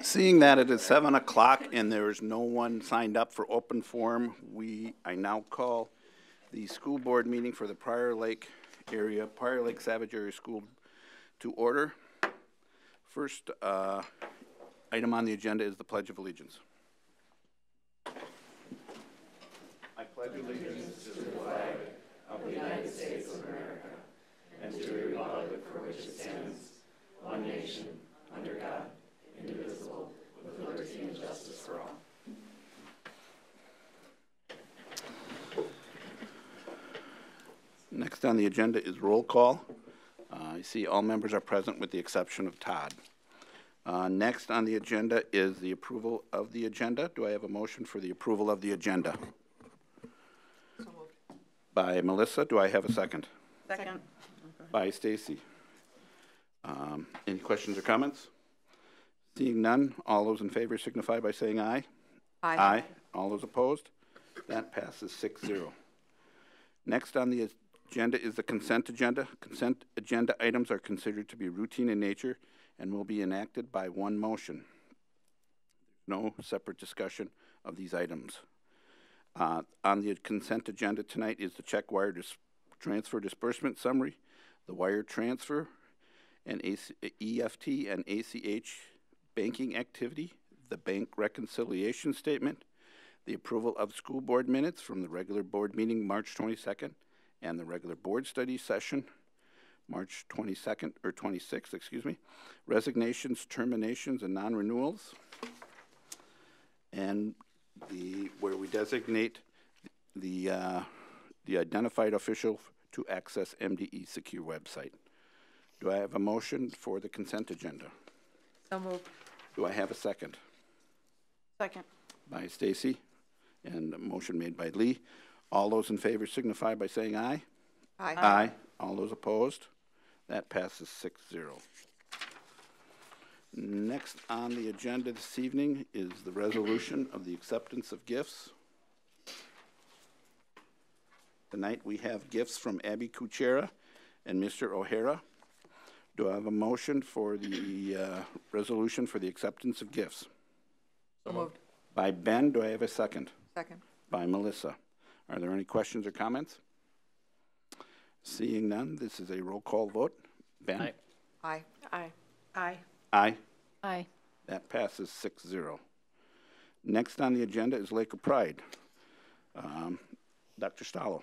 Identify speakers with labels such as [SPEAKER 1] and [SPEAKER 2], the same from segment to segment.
[SPEAKER 1] Seeing that it is 7 o'clock and there is no one signed up for open forum, I now call the school board meeting for the Prior Lake Savage Area School to order. First item on the agenda is the Pledge of Allegiance. I pledge allegiance to the flag of the United States of America and to the republic for which it stands, one nation, under God, indivisible, with liberty and justice for all. Next on the agenda is roll call. I see all members are present with the exception of Todd. Next on the agenda is the approval of the agenda. Do I have a motion for the approval of the agenda? So moved. By Melissa. Do I have a second?
[SPEAKER 2] Second.
[SPEAKER 1] By Stacy. Any questions or comments? Seeing none, all those in favor signify by saying aye.
[SPEAKER 2] Aye.
[SPEAKER 1] Aye. All those opposed? That passes 6-0. Next on the agenda is the consent agenda. Consent agenda items are considered to be routine in nature and will be enacted by one motion. No separate discussion of these items. On the consent agenda tonight is the check wire transfer disbursement summary, the wire transfer, and EFT and ACH banking activity, the bank reconciliation statement, the approval of school board minutes from the regular board meeting March 22nd, and the regular board study session March 22nd, or 26th, excuse me, resignations, terminations, and non-renewals, and where we designate the identified official to access MDE secure website. Do I have a motion for the consent agenda?
[SPEAKER 2] So moved.
[SPEAKER 1] Do I have a second?
[SPEAKER 2] Second.
[SPEAKER 1] By Stacy, and a motion made by Lee. All those in favor signify by saying aye.
[SPEAKER 2] Aye.
[SPEAKER 1] Aye. All those opposed? That passes 6-0. Next on the agenda this evening is the resolution of the acceptance of gifts. Tonight we have gifts from Abby Kuchera and Mr. O'Hara. Do I have a motion for the resolution for the acceptance of gifts?
[SPEAKER 2] So moved.
[SPEAKER 1] By Ben. Do I have a second?
[SPEAKER 2] Second.
[SPEAKER 1] By Melissa. Are there any questions or comments? Seeing none, this is a roll call vote. Ben?
[SPEAKER 2] Aye. Aye. Aye. Aye.
[SPEAKER 1] Aye.
[SPEAKER 2] Aye.
[SPEAKER 1] That passes 6-0. Next on the agenda is Lake of Pride. Dr. Stallo.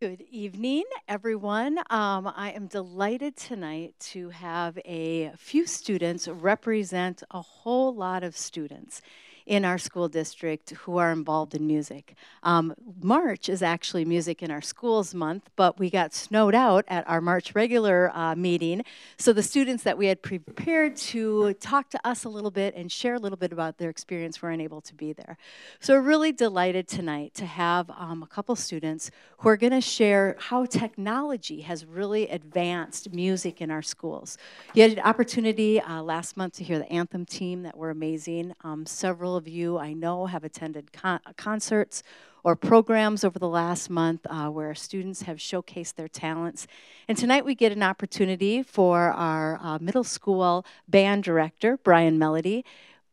[SPEAKER 3] Good evening, everyone. I am delighted tonight to have a few students represent a whole lot of students in our school district who are involved in music. March is actually Music in Our Schools month, but we got snowed out at our March regular meeting, so the students that we had prepared to talk to us a little bit and share a little bit about their experience were unable to be there. So we're really delighted tonight to have a couple students who are going to share how technology has really advanced music in our schools. You had an opportunity last month to hear the Anthem team that were amazing. Several of you I know have attended concerts or programs over the last month where students have showcased their talents. And tonight we get an opportunity for our middle school band director, Brian Melody,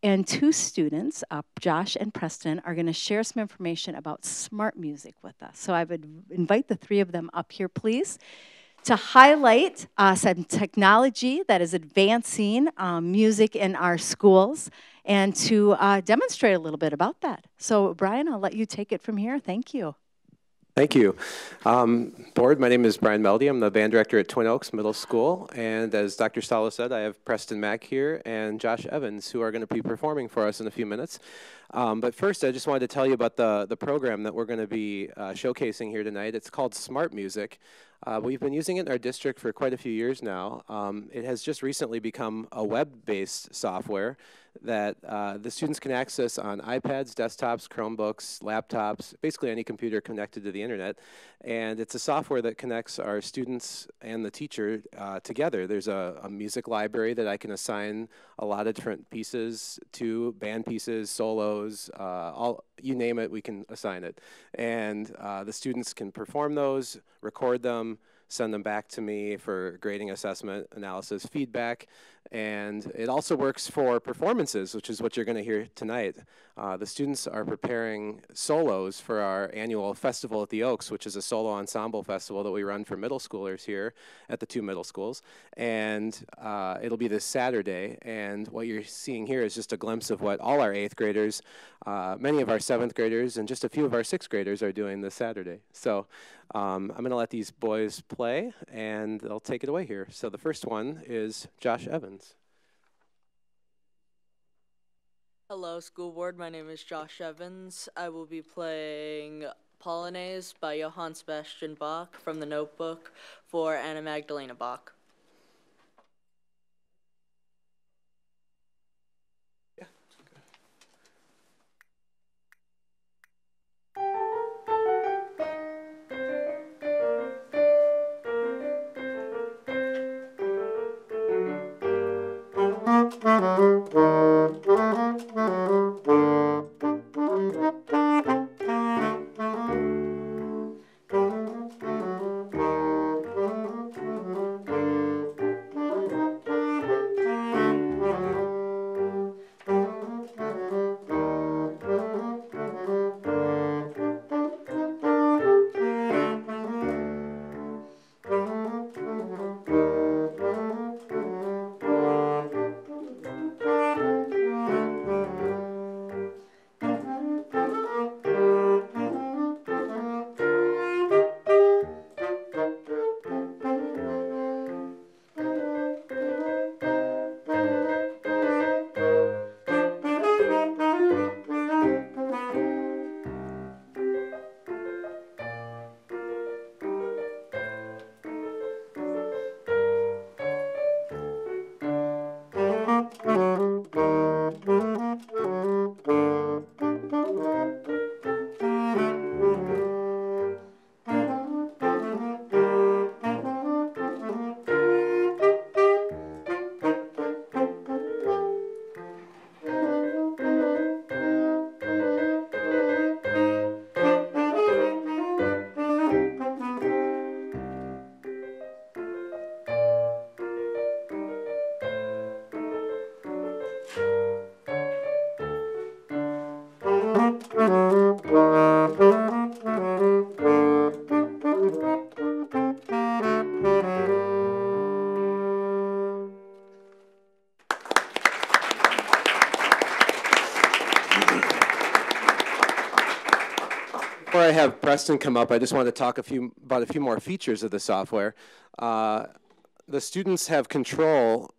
[SPEAKER 3] and two students, Josh and Preston, are going to share some information about smart music with us. So I would invite the three of them up here, please, to highlight some technology that is advancing music in our schools and to demonstrate a little bit about that. So Brian, I'll let you take it from here. Thank you.
[SPEAKER 4] Thank you. Board, my name is Brian Melody. I'm the band director at Twin Oaks Middle School. And as Dr. Stallo said, I have Preston Mack here and Josh Evans, who are going to be performing for us in a few minutes. But first, I just wanted to tell you about the program that we're going to be showcasing here tonight. It's called Smart Music. We've been using it in our district for quite a few years now. It has just recently become a web-based software that the students can access on iPads, desktops, Chromebooks, laptops, basically any computer connected to the internet. And it's a software that connects our students and the teacher together. There's a music library that I can assign a lot of different pieces to, band pieces, solos, you name it, we can assign it. And the students can perform those, record them, send them back to me for grading, assessment, analysis, feedback. And it also works for performances, which is what you're going to hear tonight. The students are preparing solos for our annual Festival at the Oaks, which is a solo ensemble festival that we run for middle schoolers here at the 2 middle schools. And it'll be this Saturday. And what you're seeing here is just a glimpse of what all our 8th graders, many of our 7th graders, and just a few of our 6th graders are doing this Saturday. So I'm going to let these boys play, and they'll take it away here. So the first one is Josh Evans.
[SPEAKER 5] Hello, school board. My name is Josh Evans. I will be playing Polonaise by Johann Sebastian Bach from The Notebook for Anna Magdalena Bach.
[SPEAKER 4] Before I have Preston come up, I just want to talk about a few more features of the software. The students have control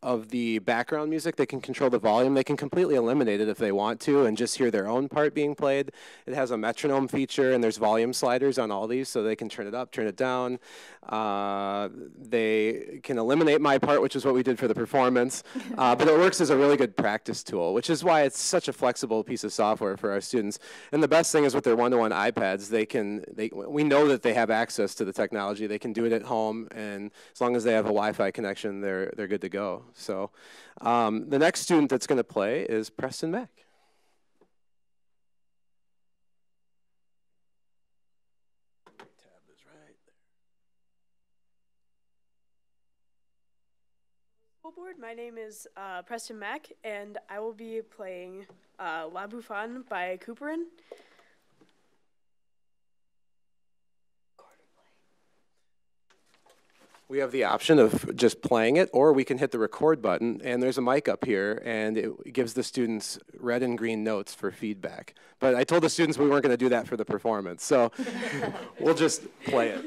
[SPEAKER 4] of the background music. They can control the volume. They can completely eliminate it if they want to and just hear their own part being played. It has a metronome feature, and there's volume sliders on all these, so they can turn it up, turn it down. They can eliminate my part, which is what we did for the performance. But it works as a really good practice tool, which is why it's such a flexible piece of software for our students. And the best thing is with their one-to-one iPads, we know that they have access to the technology. They can do it at home, and as long as they have a Wi-Fi connection, they're good to go. So the next student that's going to play is Preston Mack. Tab is right there.
[SPEAKER 6] School board, my name is Preston Mack, and I will be playing La Bouffon by Couperin.
[SPEAKER 4] We have the option of just playing it, or we can hit the record button, and there's a mic up here, and it gives the students red and green notes for feedback. But I told the students we weren't going to do that for the performance, so we'll just play it.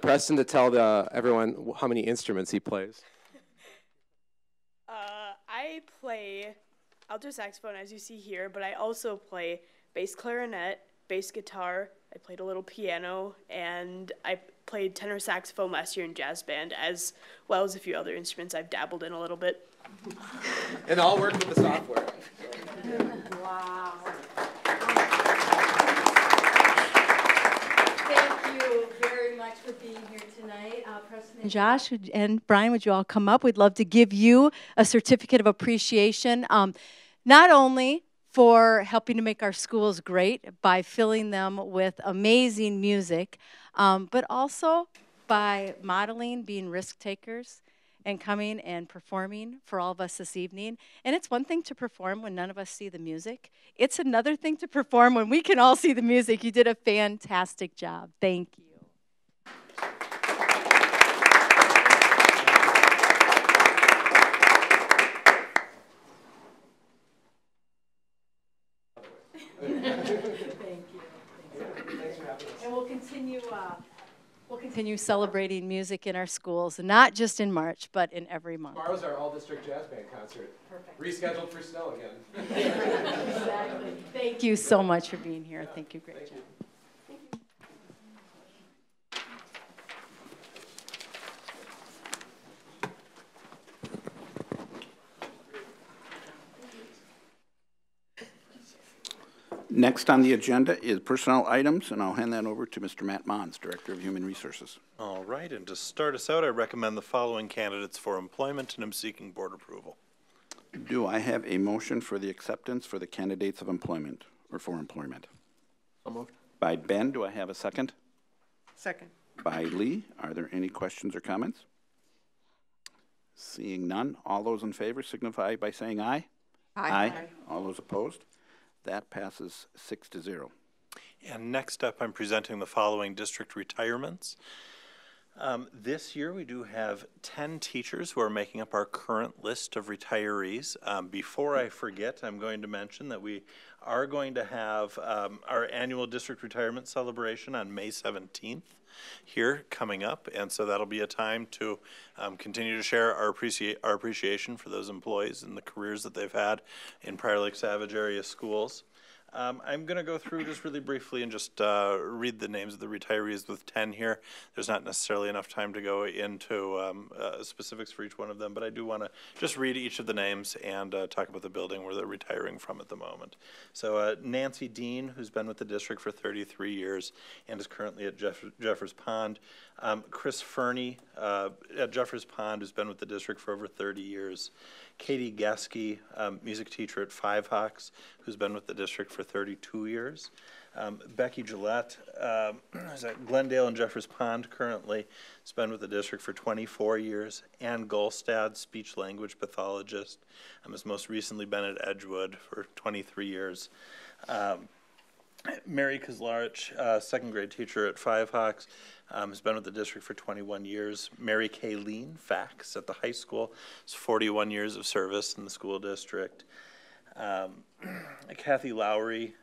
[SPEAKER 4] Preston to tell everyone how many instruments he plays.
[SPEAKER 6] I play alto saxophone, as you see here, but I also play bass clarinet, bass guitar. I played a little piano, and I played tenor saxophone last year in jazz band, as well as a few other instruments I've dabbled in a little bit.
[SPEAKER 4] And all work with the software.
[SPEAKER 3] Wow. Thank you very much for being here tonight. Preston and Josh and Brian, would you all come up? We'd love to give you a certificate of appreciation, not only for helping to make our schools great by filling them with amazing music, but also by modeling being risk takers and coming and performing for all of us this evening. And it's one thing to perform when none of us see the music. It's another thing to perform when we can all see the music. You did a fantastic job. Thank you. Thank you. Thanks for having us. And we'll continue celebrating music in our schools, not just in March, but in every month.
[SPEAKER 4] Tomorrow's our all-district jazz band concert.
[SPEAKER 3] Perfect.
[SPEAKER 4] Rescheduled for snow again.
[SPEAKER 3] Exactly. Thank you so much for being here. Thank you. Great job.
[SPEAKER 1] Next on the agenda is personnel items, and I'll hand that over to Mr. Matt Mons, Director of Human Resources.
[SPEAKER 7] All right, and to start us out, I recommend the following candidates for employment, and I'm seeking board approval.
[SPEAKER 1] Do I have a motion for the acceptance for the candidates of employment, or for employment?
[SPEAKER 2] So moved.
[SPEAKER 1] By Ben, do I have a second?
[SPEAKER 2] Second.
[SPEAKER 1] By Lee, are there any questions or comments? Seeing none, all those in favor signify by saying aye. Aye. All those opposed? That passes 6-0.
[SPEAKER 7] And next up, I'm presenting the following district retirements. This year, we do have 10 teachers who are making up our current list of retirees. Before I forget, I'm going to mention that we are going to have our annual district retirement celebration on May 17th here coming up, and so that'll be a time to continue to share our appreciation for those employees and the careers that they've had in Prior Lake Savage area schools. I'm going to go through just really briefly and just read the names of the retirees with 10 here. There's not necessarily enough time to go into specifics for each one of them, but I do want to just read each of the names and talk about the building where they're retiring from at the moment. So Nancy Dean, who's been with the district for 33 years and is currently at Jeffers Pond. Chris Fernie at Jeffers Pond, who's been with the district for over 30 years. Katie Geske, music teacher at Five Hawks, who's been with the district for 32 years. Becky Gillette is at Glendale and Jeffers Pond currently, has been with the district for 24 years. Ann Golstad, speech language pathologist, has most recently been at Edgewood for 23 years. Mary Kozlarich, second grade teacher at Five Hawks, has been with the district for 21 years. Mary Kayleen Fax at the high school has 41 years of service in the school district. Kathy Lowry,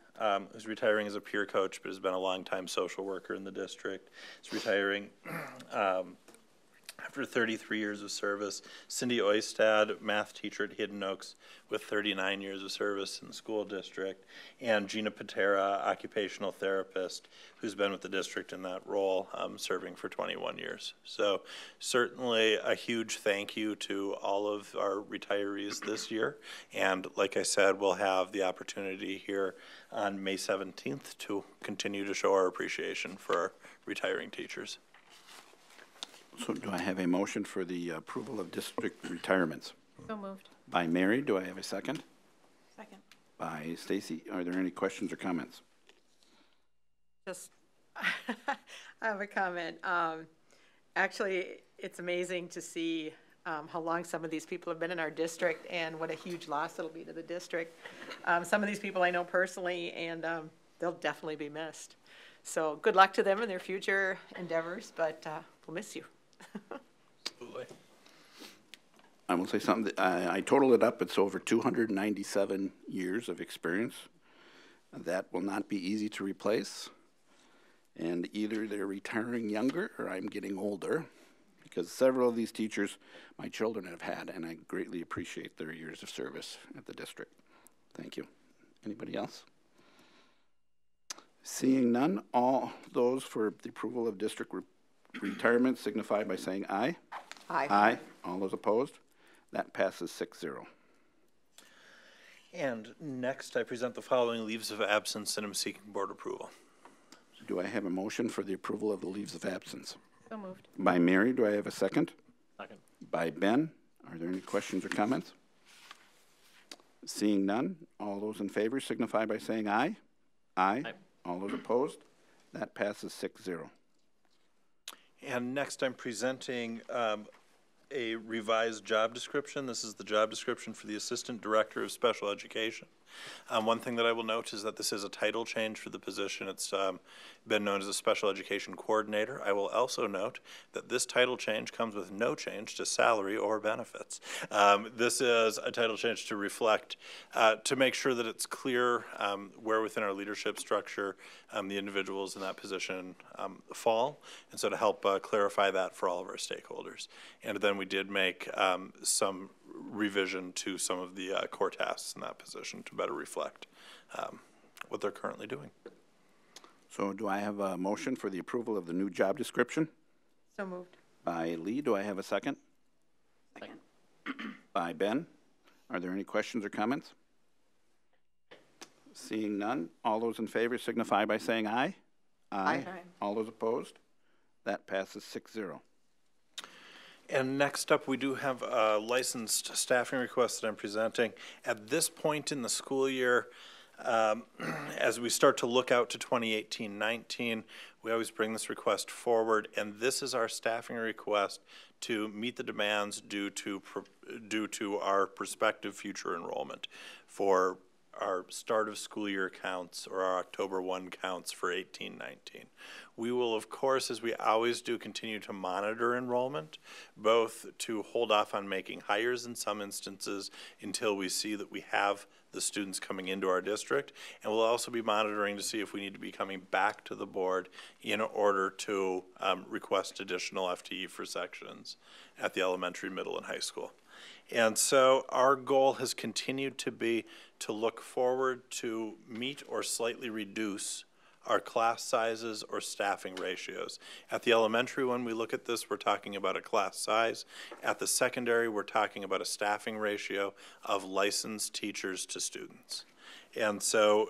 [SPEAKER 7] who's retiring as a peer coach but has been a longtime social worker in the district, is retiring after 33 years of service. Cindy Oistad, math teacher at Hidden Oaks with 39 years of service in the school district. And Gina Patera, occupational therapist, who's been with the district in that role, serving for 21 years. So certainly a huge thank you to all of our retirees this year. And like I said, we'll have the opportunity here on May 17th to continue to show our appreciation for our retiring teachers.
[SPEAKER 1] So do I have a motion for the approval of district retirements?
[SPEAKER 2] So moved.
[SPEAKER 1] By Mary, do I have a second?
[SPEAKER 2] Second.
[SPEAKER 1] By Stacy, are there any questions or comments?
[SPEAKER 2] Just, I have a comment. Actually, it's amazing to see how long some of these people have been in our district and what a huge loss it'll be to the district. Some of these people I know personally, and they'll definitely be missed. So good luck to them in their future endeavors, but we'll miss you.
[SPEAKER 7] Absolutely.
[SPEAKER 1] I will say something. I totaled it up. It's over 297 years of experience. That will not be easy to replace. And either they're retiring younger or I'm getting older, because several of these teachers my children have had, and I greatly appreciate their years of service at the district. Thank you. Anybody else? Seeing none, all those for the approval of district retirement signify by saying aye.
[SPEAKER 2] Aye.
[SPEAKER 1] Aye. All those opposed? That passes 6-0.
[SPEAKER 7] And next, I present the following leaves of absence, and am seeking board approval.
[SPEAKER 1] Do I have a motion for the approval of the leaves of absence?
[SPEAKER 2] So moved.
[SPEAKER 1] By Mary, do I have a second?
[SPEAKER 7] Second.
[SPEAKER 1] By Ben, are there any questions or comments? Seeing none, all those in favor signify by saying aye. Aye.
[SPEAKER 7] Aye.
[SPEAKER 1] All those opposed? That passes 6-0.
[SPEAKER 7] And next, I'm presenting a revised job description. This is the job description for the Assistant Director of Special Education. One thing that I will note is that this is a title change for the position. It's been known as a Special Education Coordinator. I will also note that this title change comes with no change to salary or benefits. This is a title change to reflect, to make sure that it's clear where within our leadership structure the individuals in that position fall, and so to help clarify that for all of our stakeholders. And then we did make some revision to some of the core tasks in that position to better reflect what they're currently doing.
[SPEAKER 1] So do I have a motion for the approval of the new job description?
[SPEAKER 2] So moved.
[SPEAKER 1] By Lee, do I have a second?
[SPEAKER 2] Second.
[SPEAKER 1] By Ben, are there any questions or comments? Seeing none, all those in favor signify by saying aye.
[SPEAKER 2] Aye.
[SPEAKER 1] All those opposed? That passes 6-0.
[SPEAKER 7] And next up, we do have a licensed staffing request that I'm presenting. At this point in the school year, as we start to look out to 2018-19, we always bring this request forward, and this is our staffing request to meet the demands due to our prospective future enrollment for our start of school year counts, or our October 1 counts for 18-19. We will, of course, as we always do, continue to monitor enrollment, both to hold off on making hires in some instances until we see that we have the students coming into our district, and we'll also be monitoring to see if we need to be coming back to the board in order to request additional FTE for sections at the elementary, middle, and high school. And so our goal has continued to be to look forward to meet or slightly reduce our class sizes or staffing ratios. At the elementary, when we look at this, we're talking about a class size. At the secondary, we're talking about a staffing ratio of licensed teachers to students. And so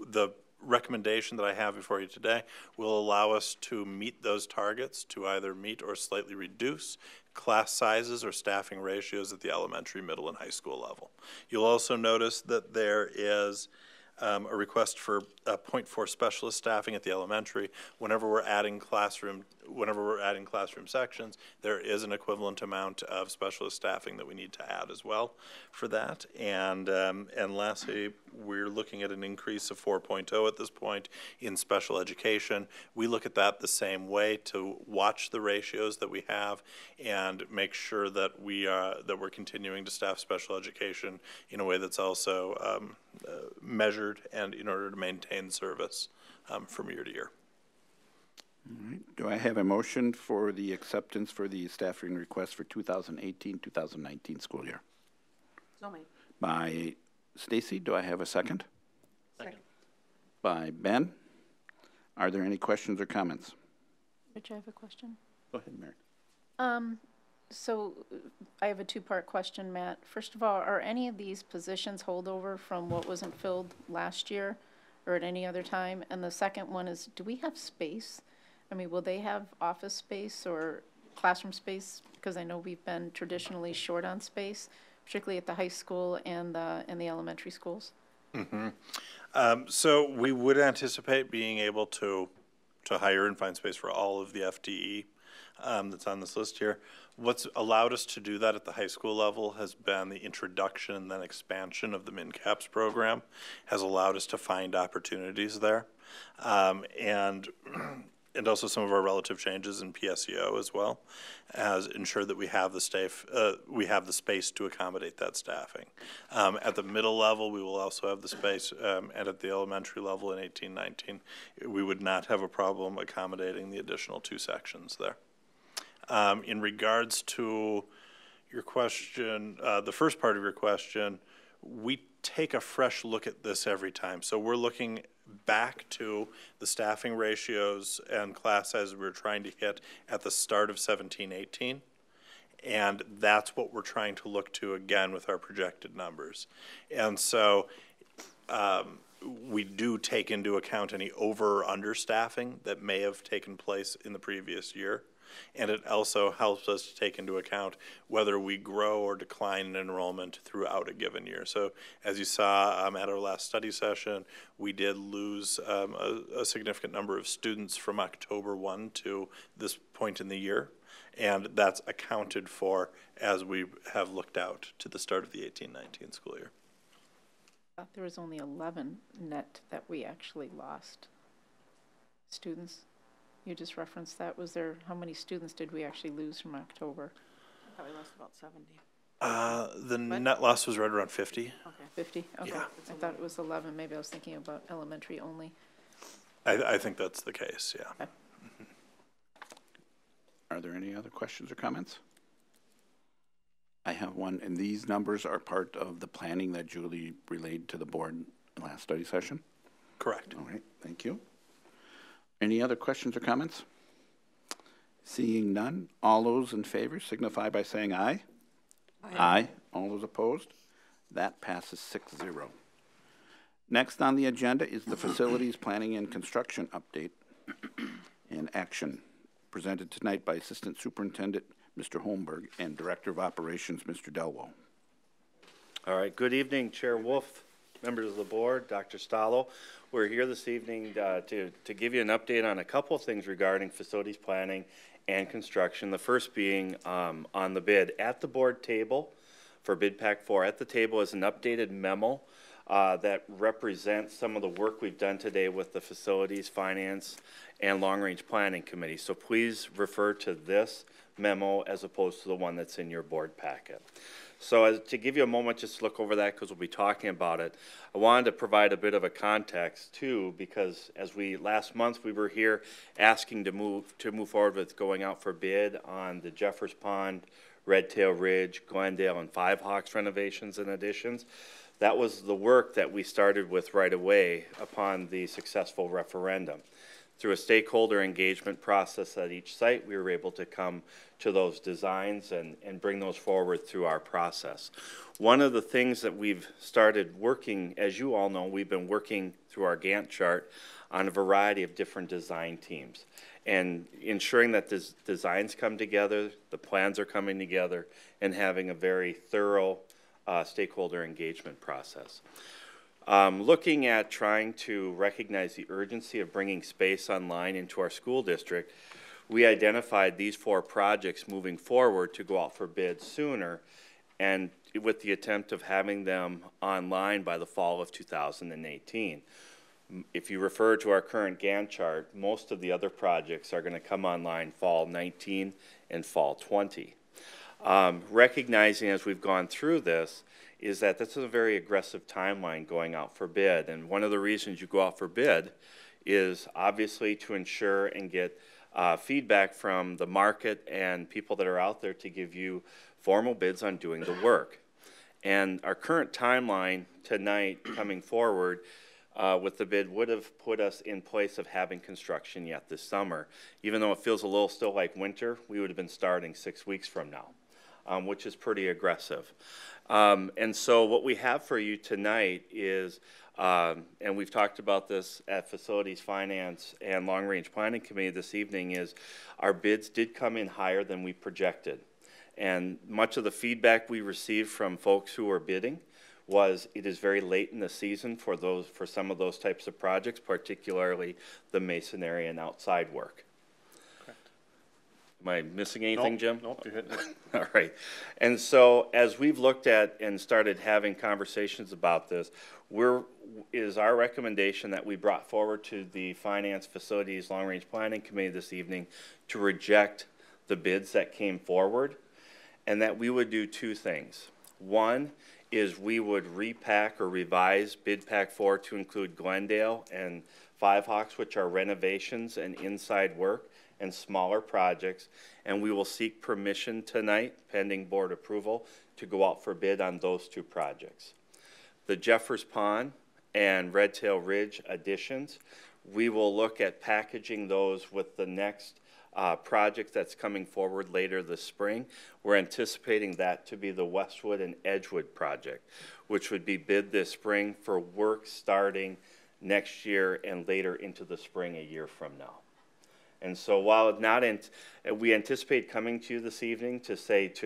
[SPEAKER 7] the recommendation that I have before you today will allow us to meet those targets, to either meet or slightly reduce class sizes or staffing ratios at the elementary, middle, and high school level. You'll also notice that there is a request for 0.4 specialist staffing at the elementary. Whenever we're adding classroom sections, there is an equivalent amount of specialist staffing that we need to add as well for that. And lastly, we're looking at an increase of 4.0 at this point in special education. We look at that the same way, to watch the ratios that we have and make sure that we're continuing to staff special education in a way that's also measured and in order to maintain service from year to year.
[SPEAKER 1] All right. Do I have a motion for the acceptance for the staffing request for 2018-2019 school year?
[SPEAKER 2] So made.
[SPEAKER 1] By Stacy, do I have a second?
[SPEAKER 2] Second.
[SPEAKER 1] By Ben. Are there any questions or comments?
[SPEAKER 8] Rich, I have a question.
[SPEAKER 1] Go ahead, Mary.
[SPEAKER 8] So I have a two-part question, Matt. First of all, are any of these positions holdover from what wasn't filled last year or at any other time? And the second one is, do we have space? I mean, will they have office space or classroom space? Because I know we've been traditionally short on space, particularly at the high school and the elementary schools.
[SPEAKER 7] Mm-hmm. So we would anticipate being able to hire and find space for all of the FTE that's on this list here. What's allowed us to do that at the high school level has been the introduction and then expansion of the MinCaps program, has allowed us to find opportunities there. And and also some of our relative changes in PSEO as well, as ensure that we have the space to accommodate that staffing. At the middle level, we will also have the space, and at the elementary level in 1819, we would not have a problem accommodating the additional 2 sections there. In regards to your question, the first part of your question, we take a fresh look at this every time. So we're looking back to the staffing ratios and class sizes we were trying to hit at the start of 17-18. And that's what we're trying to look to again with our projected numbers. And so we do take into account any over or under staffing that may have taken place in the previous year. And it also helps us to take into account whether we grow or decline in enrollment throughout a given year. So as you saw at our last study session, we did lose a significant number of students from October 1 to this point in the year. And that's accounted for as we have looked out to the start of the 18-19 school year.
[SPEAKER 8] I thought there was only 11 net that we actually lost students. You just referenced that. Was there, how many students did we actually lose from October?
[SPEAKER 2] I thought we lost about 70.
[SPEAKER 7] The net loss was right around 50.
[SPEAKER 2] Okay.
[SPEAKER 8] 50? Okay.
[SPEAKER 7] Yeah.
[SPEAKER 8] I thought it was 11. Maybe I was thinking about elementary only.
[SPEAKER 7] I think that's the case, yeah.
[SPEAKER 8] Okay.
[SPEAKER 1] Are there any other questions or comments? I have one, and these numbers are part of the planning that Julie relayed to the board last study session?
[SPEAKER 7] Correct.
[SPEAKER 1] All right, thank you. Any other questions or comments? Seeing none, all those in favor signify by saying aye. Aye. Aye. All those opposed? That passes 6-0. Next on the agenda is the facilities planning and construction update and action presented tonight by Assistant Superintendent Mr. Holmberg and Director of Operations Mr. Delwo.
[SPEAKER 9] All right, good evening, Chair Wolf, members of the board, Dr. Stallo. We're here this evening to give you an update on a couple of things regarding facilities planning and construction. The first being on the bid. At the board table for Bid Pack 4, at the table is an updated memo that represents some of the work we've done today with the Facilities, Finance, and Long Range Planning Committee. So please refer to this memo as opposed to the one that's in your board packet. So to give you a moment just to look over that, because we'll be talking about it, I wanted to provide a bit of a context too, because as last month we were here asking to move forward with going out for bid on the Jeffers Pond, Red Tail Ridge, Glendale, and Five Hawks renovations and additions. That was the work that we started with right away upon the successful referendum. Through a stakeholder engagement process at each site, we were able to come to those designs and bring those forward through our process. One of the things that we've started working, as you all know, we've been working through our Gantt chart on a variety of different design teams and ensuring that designs come together, the plans are coming together, and having a very thorough stakeholder engagement process. Looking at trying to recognize the urgency of bringing space online into our school district, we identified these 4 projects moving forward to go out for bid sooner, and with the attempt of having them online by the fall of 2018. If you refer to our current Gantt chart, most of the other projects are going to come online fall 19 and fall 20. Recognizing as we've gone through this is that this is a very aggressive timeline going out for bid, and one of the reasons you go out for bid is obviously to ensure and get feedback from the market and people that are out there to give you formal bids on doing the work. And our current timeline tonight coming forward with the bid would have put us in place of having construction yet this summer. Even though it feels a little still like winter, we would have been starting 6 weeks from now, which is pretty aggressive. And so what we have for you tonight is, and we've talked about this at Facilities, Finance, and Long Range Planning Committee this evening, is our bids did come in higher than we projected. And much of the feedback we received from folks who are bidding was it is very late in the season for some of those types of projects, particularly the masonry and outside work. Am I missing anything,
[SPEAKER 10] Nope,
[SPEAKER 9] Jim?
[SPEAKER 10] Nope, you're hitting it.
[SPEAKER 9] All right. And so as we've looked at and started having conversations about this, it is our recommendation that we brought forward to the Finance Facilities Long Range Planning Committee this evening to reject the bids that came forward, and that we would do two things. One is we would repack or revise bid pack 4 to include Glendale and Five Hawks, which are renovations and inside work and smaller projects, and we will seek permission tonight, pending board approval, to go out for bid on those two projects. The Jeffers Pond and Red Tail Ridge additions, we will look at packaging those with the next project that's coming forward later this spring. We're anticipating that to be the Westwood and Edgewood project, which would be bid this spring for work starting next year and later into the spring a year from now. And so while we anticipate coming to you this evening to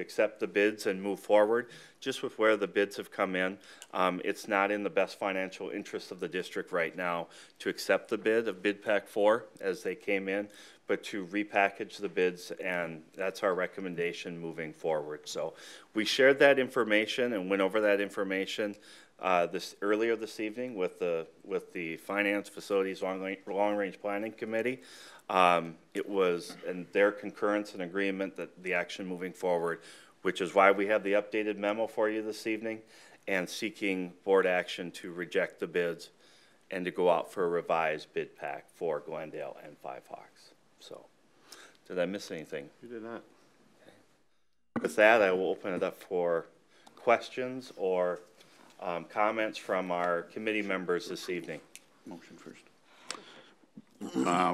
[SPEAKER 9] accept the bids and move forward, just with where the bids have come in, it's not in the best financial interest of the district right now to accept the bid of bid pack 4 as they came in, but to repackage the bids, and that's our recommendation moving forward. So we shared that information and went over that information earlier this evening with the Finance Facilities Long Range Planning Committee. It was in their concurrence and agreement that the action moving forward, which is why we have the updated memo for you this evening, and seeking board action to reject the bids and to go out for a revised bid pack for Glendale and Five Hawks. So, did I miss anything?
[SPEAKER 10] You did not.
[SPEAKER 9] Okay. With that, I will open it up for questions or comments from our committee members this evening.
[SPEAKER 1] Motion first.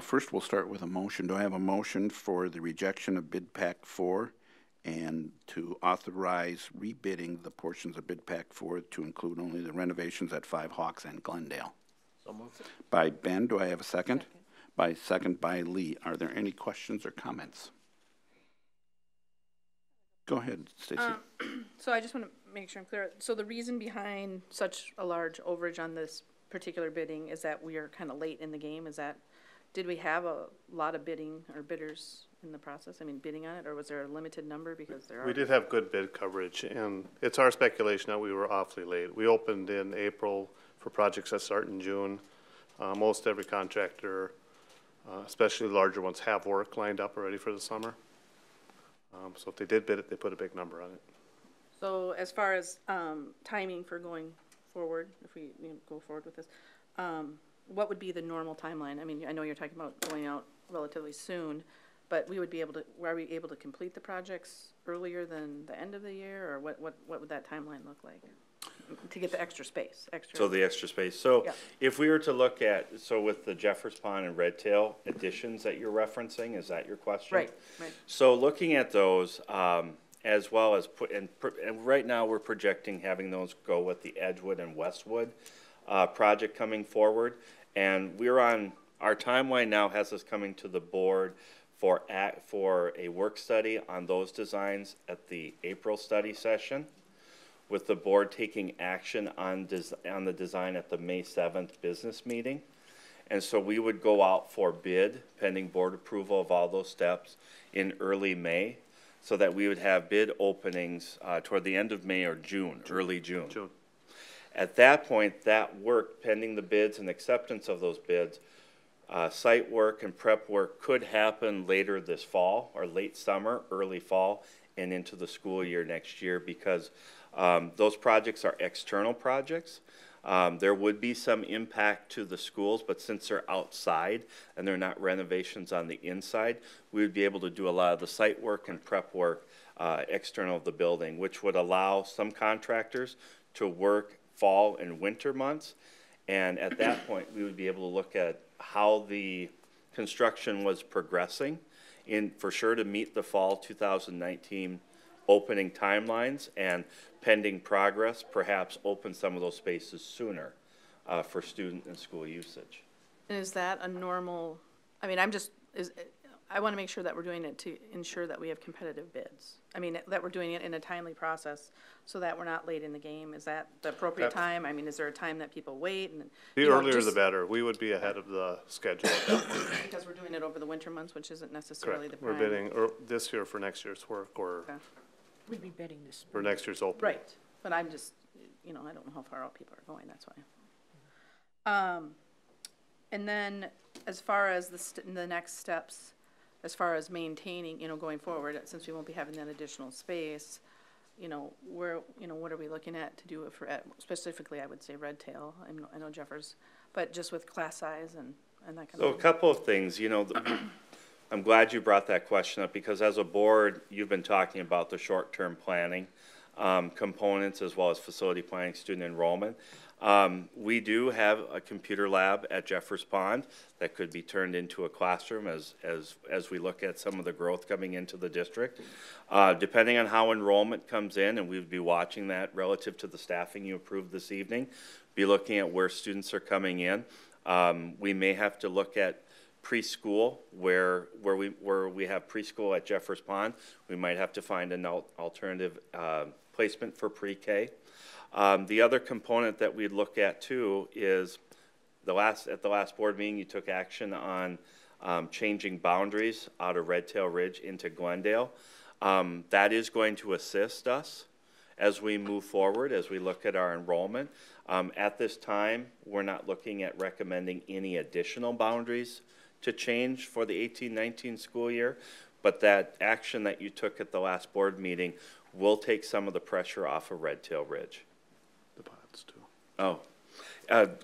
[SPEAKER 1] First, we'll start with a motion. Do I have a motion for the rejection of bid pack 4 and to authorize rebidding the portions of bid pack 4 to include only the renovations at Five Hawks and Glendale?
[SPEAKER 10] So moved.
[SPEAKER 1] By Ben, do I have a second? Second by Lee. Are there any questions or comments? Go ahead, Stacy.
[SPEAKER 11] So I just want to make sure I'm clear. So the reason behind such a large overage on this particular bidding is that we are kind of late in the game? Is that, did we have a lot of bidding or bidders in the process? I mean, bidding on it, or was there a limited number because there are?
[SPEAKER 10] We did have good bid coverage, and it's our speculation that we were awfully late. We opened in April for projects that start in June. Most every contractor, especially larger ones, have work lined up already for the summer. So if they did bid it, they put a big number on it.
[SPEAKER 11] So as far as timing for going forward, if we go forward with this, what would be the normal timeline? I mean, I know you're talking about going out relatively soon, but are we able to complete the projects earlier than the end of the year, or what would that timeline look like to get the extra space?
[SPEAKER 9] So the extra space. So
[SPEAKER 11] yeah.
[SPEAKER 9] If we were to look at, so with the Jeffers Pond and Red Tail additions that you're referencing, is that your question?
[SPEAKER 11] Right.
[SPEAKER 9] So looking at those, as well as and right now we're projecting having those go with the Edgewood and Westwood project coming forward, and our timeline now has us coming to the board for a work study on those designs at the April study session, with the board taking action on the design at the May 7th business meeting. And so we would go out for bid pending board approval of all those steps in early May, so that we would have bid openings toward the end of May or June, early June. At that point, that work, pending the bids and acceptance of those bids, site work and prep work could happen later this fall or late summer, early fall, and into the school year next year, because those projects are external projects. There would be some impact to the schools, but since they're outside and they're not renovations on the inside, we would be able to do a lot of the site work and prep work external of the building, which would allow some contractors to work fall and winter months. And at that point, we would be able to look at how the construction was progressing for sure to meet the fall 2019 opening timelines, and pending progress, perhaps open some of those spaces sooner for student and school usage.
[SPEAKER 11] And is that a normal, I mean, I want to make sure that we're doing it to ensure that we have competitive bids. I mean, that we're doing it in a timely process so that we're not late in the game. Is that the appropriate time? I mean, is there a time that people wait? And
[SPEAKER 10] The earlier the better. We would be ahead of the schedule at that point.
[SPEAKER 11] because we're doing it over the winter months, which isn't necessarily
[SPEAKER 10] Correct.
[SPEAKER 11] the
[SPEAKER 10] We're
[SPEAKER 11] prime.
[SPEAKER 10] bidding this year for next year's work or
[SPEAKER 11] Okay.
[SPEAKER 2] We'd be bidding this.
[SPEAKER 10] for next year's open.
[SPEAKER 11] Right, but I'm just, you know, I don't know how far out people are going, that's why. And then as far as the next steps, as far as maintaining, you know, going forward, since we won't be having that additional space, you know, what are we looking at to do it for, specifically, I would say Red Tail, I know Jeffers, but just with class size and that kind
[SPEAKER 9] So
[SPEAKER 11] of
[SPEAKER 9] a
[SPEAKER 11] thing.
[SPEAKER 9] couple of things, you know, I'm glad you brought that question up because as a board, you've been talking about the short-term planning components as well as facility planning, student enrollment. We do have a computer lab at Jeffers Pond that could be turned into a classroom as we look at some of the growth coming into the district. Depending on how enrollment comes in, and we would be watching that relative to the staffing you approved this evening, be looking at where students are coming in. We may have to look at preschool where we have preschool at Jeffers Pond. We might have to find an alternative placement for pre-K. The other component that we'd look at too is at the last board meeting, you took action on changing boundaries out of Red Tail Ridge into Glendale. That is going to assist us as we move forward, as we look at our enrollment. At this time, we're not looking at recommending any additional boundaries to change for the 18-19 school year, but that action that you took at the last board meeting will take some of the pressure off of Red Tail Ridge.
[SPEAKER 10] The pods too.
[SPEAKER 9] Oh,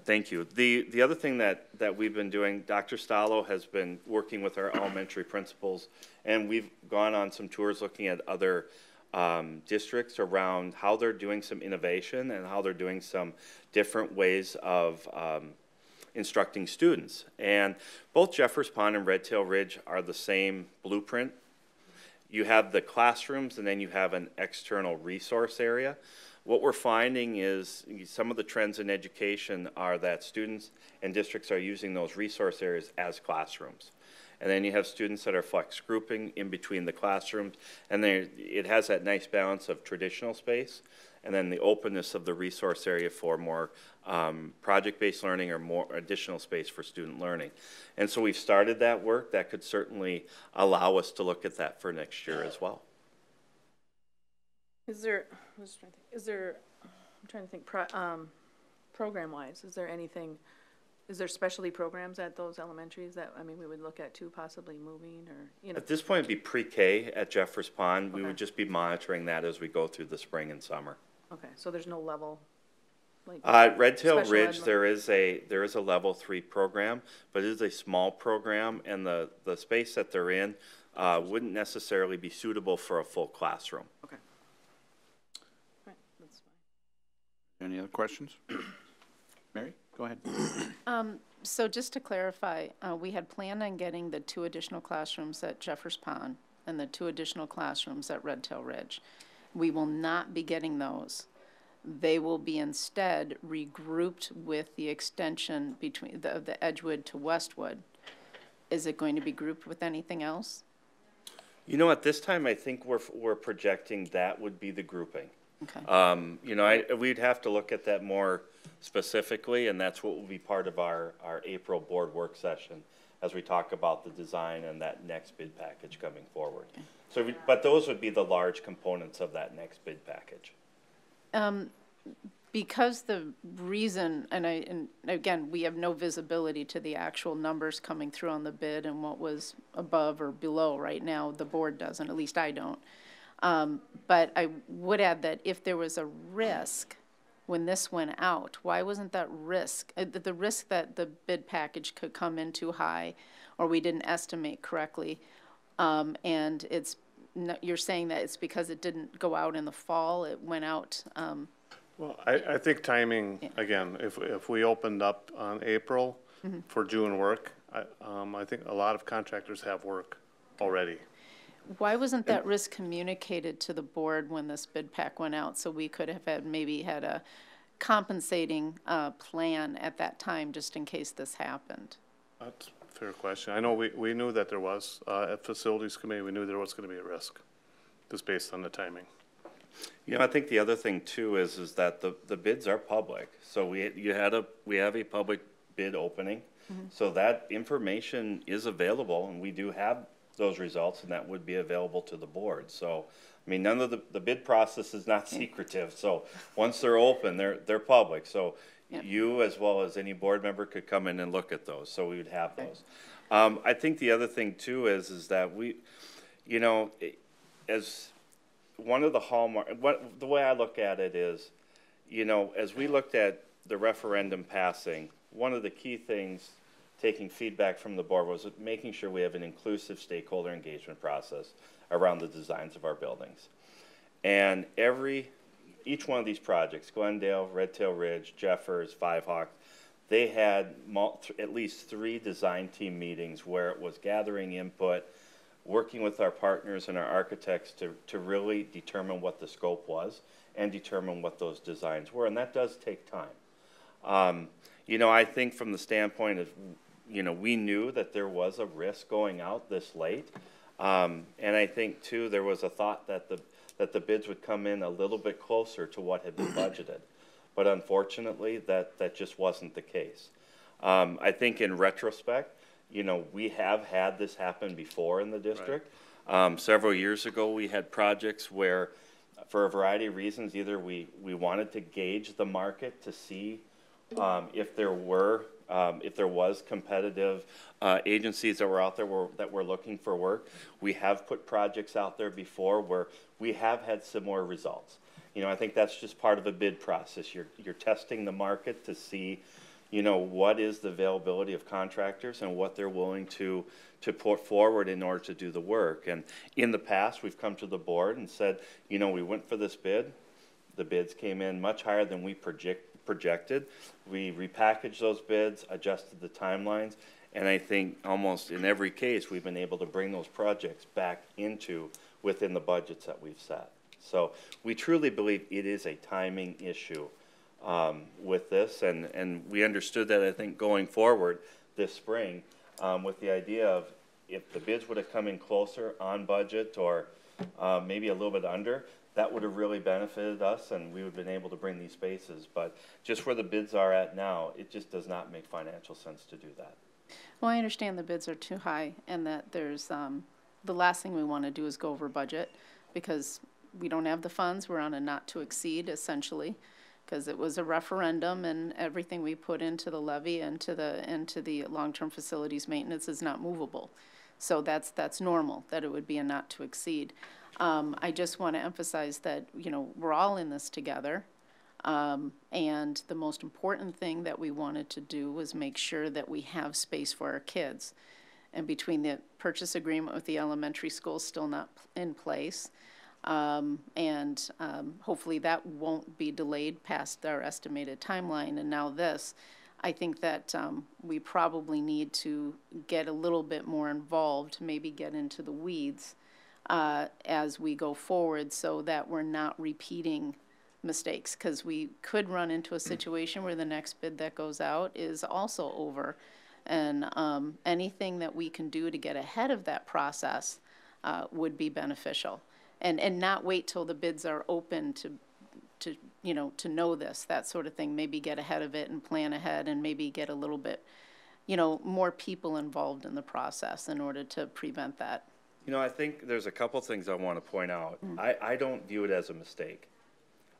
[SPEAKER 9] thank you. The other thing that we've been doing, Dr. Stallo has been working with our elementary principals, and we've gone on some tours looking at other districts around how they're doing some innovation and how they're doing some different ways of instructing students. And both Jeffers Pond and Red Tail Ridge are the same blueprint. You have the classrooms and then you have an external resource area. What we're finding is some of the trends in education are that students and districts are using those resource areas as classrooms. And then you have students that are flex grouping in between the classrooms, and it has that nice balance of traditional space and then the openness of the resource area for more project-based learning or more additional space for student learning. And so we've started that work. That could certainly allow us to look at that for next year as well.
[SPEAKER 11] I'm trying to think, program-wise, is there specialty programs at those elementaries that, I mean, we would look at too, possibly moving or, you know?
[SPEAKER 9] At this point, it'd be pre-K at Jeffers Pond. We would just be monitoring that as we go through the spring and summer.
[SPEAKER 11] Okay, so there's no level, like?
[SPEAKER 9] Red Tail
[SPEAKER 11] special
[SPEAKER 9] Ridge,
[SPEAKER 11] ed
[SPEAKER 9] there is a level 3 program, but it is a small program, and the space that they're in wouldn't necessarily be suitable for a full classroom.
[SPEAKER 11] Okay. All right, that's fine.
[SPEAKER 1] Any other questions? Mary, go ahead.
[SPEAKER 8] So just to clarify, we had planned on getting the 2 additional classrooms at Jeffers Pond and the 2 additional classrooms at Red Tail Ridge. We will not be getting those. They will be instead regrouped with the extension between the Edgewood to Westwood. Is it going to be grouped with anything else?
[SPEAKER 9] You know, at this time, I think we're projecting that would be the grouping.
[SPEAKER 8] Okay.
[SPEAKER 9] You know, we'd have to look at that more specifically, and that's what will be part of our April board work session as we talk about the design and that next bid package coming forward. Okay. So, but those would be the large components of that next bid package.
[SPEAKER 8] Because the reason, and again, we have no visibility to the actual numbers coming through on the bid and what was above or below right now. The board doesn't, at least I don't. But I would add that if there was a risk when this went out, why wasn't that risk, the risk that the bid package could come in too high or we didn't estimate correctly, and you're saying that it's because it didn't go out in the fall, it went out.
[SPEAKER 10] Well, I think timing, again, if we opened up on April for June work, I think a lot of contractors have work already.
[SPEAKER 8] Why wasn't that risk communicated to the board when this bid pack went out so we could have maybe had a compensating plan at that time just in case this happened?
[SPEAKER 10] That's Fair question. I know we knew that there was, at facilities committee, we knew there was going to be a risk, just based on the timing.
[SPEAKER 9] You know, I think the other thing too is that the bids are public. So we have a public bid opening. So that information is available, and we do have those results, and that would be available to the board. So, I mean, none of the bid process is not secretive. So once they're open, they're public. So you, as well as any board member, could come in and look at those. So we would have those. I think the other thing too is that we, you know, as one of the hallmark, the way I look at it is, you know, as we looked at the referendum passing, one of the key things, taking feedback from the board, was making sure we have an inclusive stakeholder engagement process around the designs of our buildings. And each one of these projects, Glendale, Red Tail Ridge, Jeffers, Five Hawks, they had at least 3 design team meetings where it was gathering input, working with our partners and our architects to really determine what the scope was and determine what those designs were. And that does take time. You know, I think from the standpoint of, you know, we knew that there was a risk going out this late. And I think too, there was a thought that the bids would come in a little bit closer to what had been budgeted. But unfortunately, that just wasn't the case. I think in retrospect, you know, we have had this happen before in the district. Right. Several years ago, we had projects where, for a variety of reasons, either we wanted to gauge the market to see if there was competitive agencies that were out there that were looking for work. We have put projects out there before where we have had similar results. You know, I think that's just part of a bid process. You're testing the market to see, you know, what is the availability of contractors and what they're willing to put forward in order to do the work. And in the past, we've come to the board and said, you know, we went for this bid. The bids came in much higher than we projected. We repackaged those bids, adjusted the timelines, and I think almost in every case, we've been able to bring those projects back within the budgets that we've set. So we truly believe it is a timing issue with this, and we understood that, I think, going forward this spring, with the idea of if the bids would have come in closer on budget or maybe a little bit under, that would have really benefited us, and we would have been able to bring these spaces. But just where the bids are at now, it just does not make financial sense to do that.
[SPEAKER 8] Well, I understand the bids are too high, and that there's, the last thing we want to do is go over budget, because we don't have the funds. We're on a not to exceed, essentially, because it was a referendum, and everything we put into the levy and to the long-term facilities maintenance is not movable. So that's normal, that it would be a not to exceed. I just want to emphasize that, you know, we're all in this together. And the most important thing that we wanted to do was make sure that we have space for our kids. And between the purchase agreement with the elementary school still not in place, and hopefully that won't be delayed past our estimated timeline, and now this, I think that we probably need to get a little bit more involved, maybe get into the weeds as we go forward, so that we're not repeating mistakes, because we could run into a situation where the next bid that goes out is also over. And anything that we can do to get ahead of that process would be beneficial. And not wait till the bids are open to you know, to know this, that sort of thing. Maybe get ahead of it and plan ahead, and maybe get a little bit, you know, more people involved in the process in order to prevent that.
[SPEAKER 9] You know, I think there's a couple things I want to point out. I don't view it as a mistake.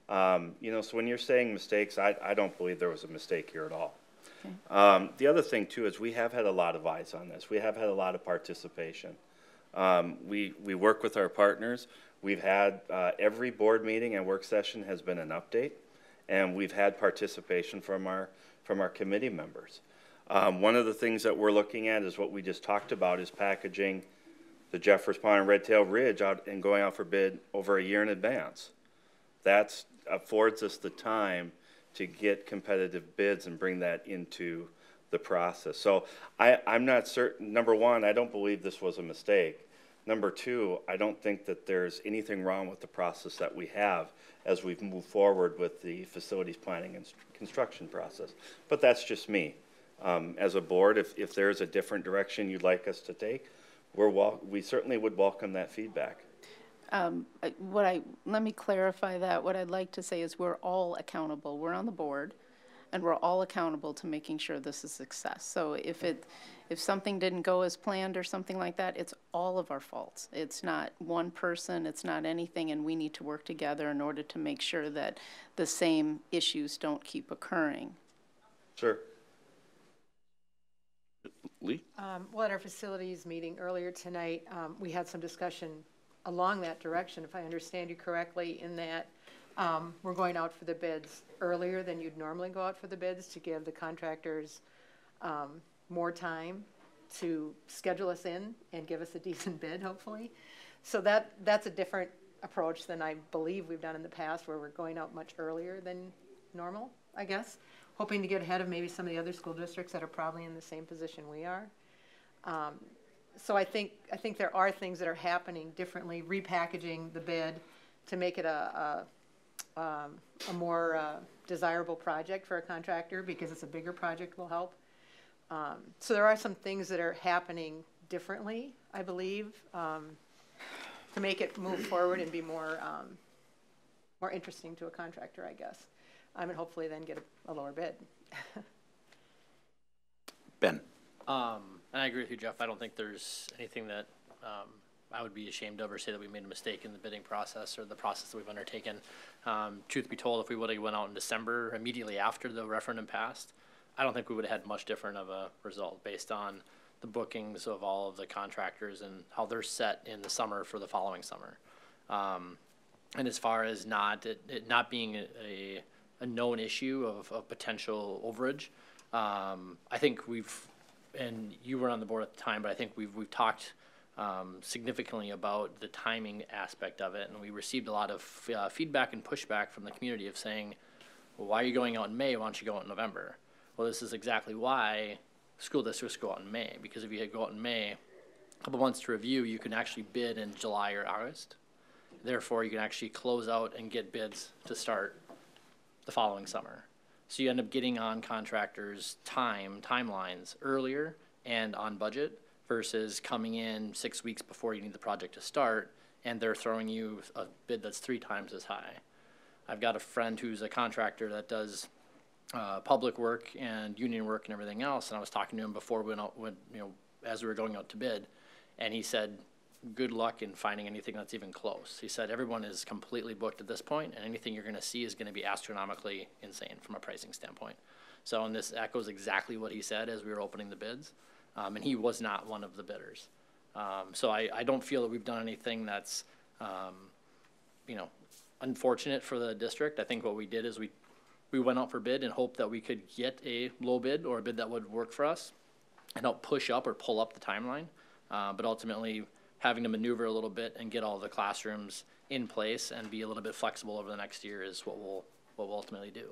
[SPEAKER 9] You know, so when you're saying mistakes, I don't believe there was a mistake here at all. Okay. The other thing, too, is we have had a lot of eyes on this. We have had a lot of participation. We work with our partners. We've had every board meeting and work session has been an update, and we've had participation from our committee members. One of the things that we're looking at is what we just talked about, is packaging the Jeffers Pond and Red Tail Ridge out and going out for bid over a year in advance. That affords us the time to get competitive bids and bring that into the process. So I'm not certain. Number one, I don't believe this was a mistake. Number two, I don't think that there's anything wrong with the process that we have as we've moved forward with the facilities planning and construction process. But that's just me. As a board, if there's a different direction you'd like us to take, we certainly would welcome that feedback.
[SPEAKER 8] Let me clarify that. What I'd like to say is we're all accountable. We're on the board, and we're all accountable to making sure this is a success. So if something didn't go as planned or something like that, it's all of our faults. It's not one person, it's not anything, and we need to work together in order to make sure that the same issues don't keep occurring.
[SPEAKER 9] Sure.
[SPEAKER 1] Lee?
[SPEAKER 2] Well, at our facilities meeting earlier tonight, we had some discussion along that direction, if I understand you correctly, in that we're going out for the bids earlier than you'd normally go out for the bids to give the contractors more time to schedule us in and give us a decent bid, hopefully. So that's a different approach than I believe we've done in the past, where we're going out much earlier than normal, I guess, hoping to get ahead of maybe some of the other school districts that are probably in the same position we are. So I think there are things that are happening differently, repackaging the bid to make it a more desirable project for a contractor, because it's a bigger project will help. So there are some things that are happening differently, I believe, to make it move forward and be more interesting to a contractor, I guess. And hopefully then get a lower bid.
[SPEAKER 1] Ben.
[SPEAKER 12] And I agree with you, Jeff. I don't think there's anything that I would be ashamed of or say that we made a mistake in the bidding process or the process that we've undertaken. Truth be told, if we would have went out in December immediately after the referendum passed, I don't think we would have had much different of a result based on the bookings of all of the contractors and how they're set in the summer for the following summer. And as far as it not being a known issue of potential overage, I think and you were on the board at the time, but I think we've talked significantly about the timing aspect of it, and we received a lot of feedback and pushback from the community of saying, well, why are you going out in May? Why don't you go out in November? Well, this is exactly why school districts go out in May, because if you go out in May, a couple months to review, you can actually bid in July or August. Therefore, you can actually close out and get bids to start the following summer. So you end up getting on contractors' timelines earlier and on budget versus coming in 6 weeks before you need the project to start, and they're throwing you a bid that's 3 times as high. I've got a friend who's a contractor that does public work and union work and everything else, and I was talking to him before as we were going out to bid, and he said, good luck in finding anything that's even close. He said everyone is completely booked at this point, and anything you're going to see is going to be astronomically insane from a pricing standpoint. So, and this echoes exactly what he said as we were opening the bids, and he was not one of the bidders. So I don't feel that we've done anything that's, unfortunate for the district. I think what we did is we went out for bid and hoped that we could get a low bid or a bid that would work for us and help push up or pull up the timeline, but ultimately having to maneuver a little bit and get all the classrooms in place and be a little bit flexible over the next year is what we'll ultimately do.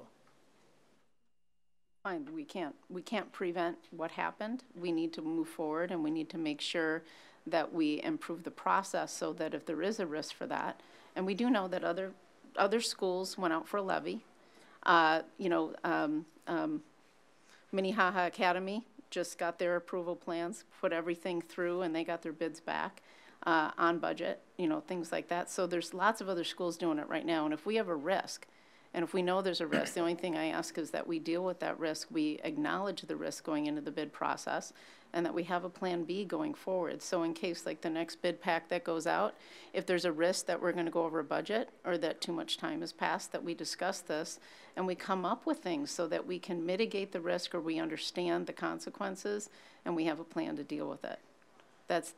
[SPEAKER 8] Fine, we can't prevent what happened. We need to move forward, and we need to make sure that we improve the process so that if there is a risk for that, and we do know that other schools went out for a levy. Minnehaha Academy just got their approval plans, put everything through, and they got their bids back on budget, things like that. So there's lots of other schools doing it right now, and if we have a risk, and if we know there's a risk, the only thing I ask is that we deal with that risk, we acknowledge the risk going into the bid process, and that we have a plan B going forward. So in case like the next bid pack that goes out, if there's a risk that we're going to go over budget or that too much time has passed, that we discuss this and we come up with things so that we can mitigate the risk or we understand the consequences and we have a plan to deal with it. That's